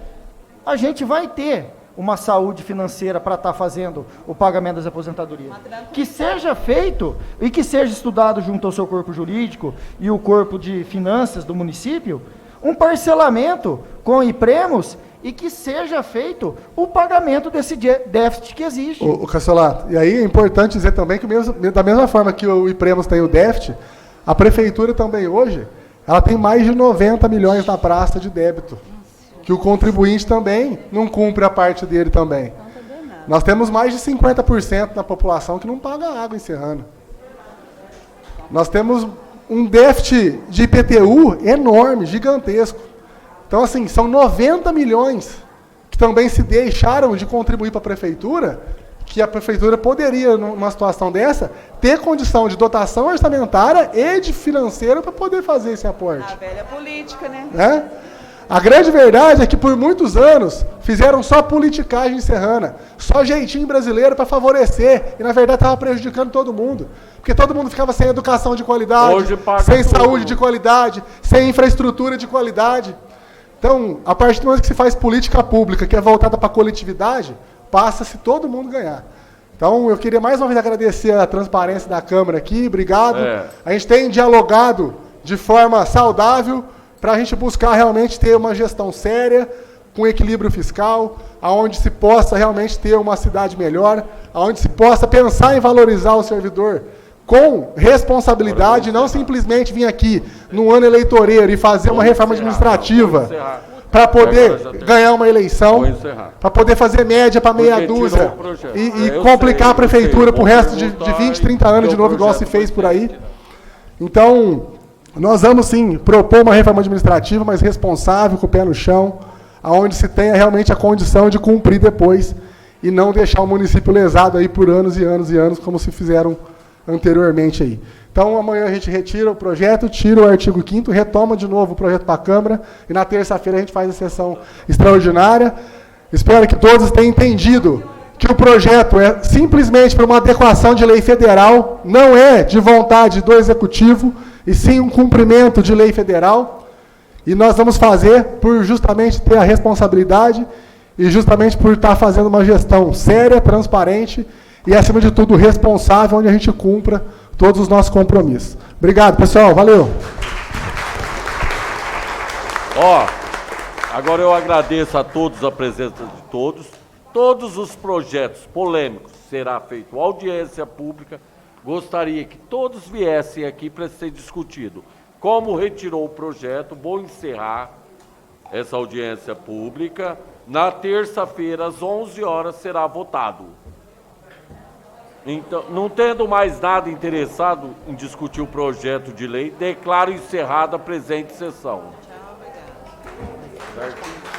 a gente vai ter uma saúde financeira para estar fazendo o pagamento das aposentadorias. Que seja feito e que seja estudado junto ao seu corpo jurídico e o corpo de finanças do município, um parcelamento com IPREMOS e que seja feito o pagamento desse déficit que existe. O Cancelato, e aí é importante dizer também que da mesma forma que o IPREMOS tem o déficit, a prefeitura também hoje, ela tem mais de 90 milhões na praça de débito, que o contribuinte também não cumpre a parte dele também. Nós temos mais de 50% da população que não paga água em Serrana. Nós temos um déficit de IPTU enorme, gigantesco. Então, assim, são 90 milhões que também se deixaram de contribuir para a prefeitura, que a prefeitura poderia, numa situação dessa, ter condição de dotação orçamentária e de financeiro para poder fazer esse aporte. A velha política, né? A grande verdade é que por muitos anos fizeram só politicagem serrana, só jeitinho brasileiro para favorecer, e na verdade estava prejudicando todo mundo. Porque todo mundo ficava sem educação de qualidade, sem saúde de qualidade, sem infraestrutura de qualidade. Então, a partir do momento que se faz política pública, que é voltada para a coletividade, passa-se todo mundo ganhar. Então, eu queria mais uma vez agradecer a transparência da Câmara aqui, obrigado. A gente tem dialogado de forma saudável, para a gente buscar realmente ter uma gestão séria, com equilíbrio fiscal, aonde se possa realmente ter uma cidade melhor, aonde se possa pensar em valorizar o servidor com responsabilidade, não simplesmente vir aqui no ano eleitoreiro e fazer uma reforma administrativa para poder ganhar uma eleição, para poder fazer média para meia dúzia e complicar a prefeitura para o resto de 20, 30 anos de novo, igual se fez por aí. Então... nós vamos, sim, propor uma reforma administrativa, mas responsável, com o pé no chão, onde se tenha realmente a condição de cumprir depois e não deixar o município lesado aí por anos e anos e anos, como se fizeram anteriormente aí. Então, amanhã a gente retira o projeto, tira o artigo 5º, retoma de novo o projeto para a Câmara, e na terça-feira a gente faz a sessão extraordinária. Espero que todos tenham entendido que o projeto é simplesmente para uma adequação de lei federal, não é de vontade do Executivo, e sim um cumprimento de lei federal, e nós vamos fazer por justamente ter a responsabilidade e justamente por estar fazendo uma gestão séria, transparente e, acima de tudo, responsável, onde a gente cumpra todos os nossos compromissos. Obrigado, pessoal. Valeu. Agora eu agradeço a todos a presença de todos. Todos os projetos polêmicos será feita audiência pública. Gostaria que todos viessem aqui para ser discutido. Como retirou o projeto, vou encerrar essa audiência pública. Na terça-feira, às 11 horas, será votado. Então, não tendo mais nada interessado em discutir o projeto de lei, declaro encerrada a presente sessão. Tchau, obrigada.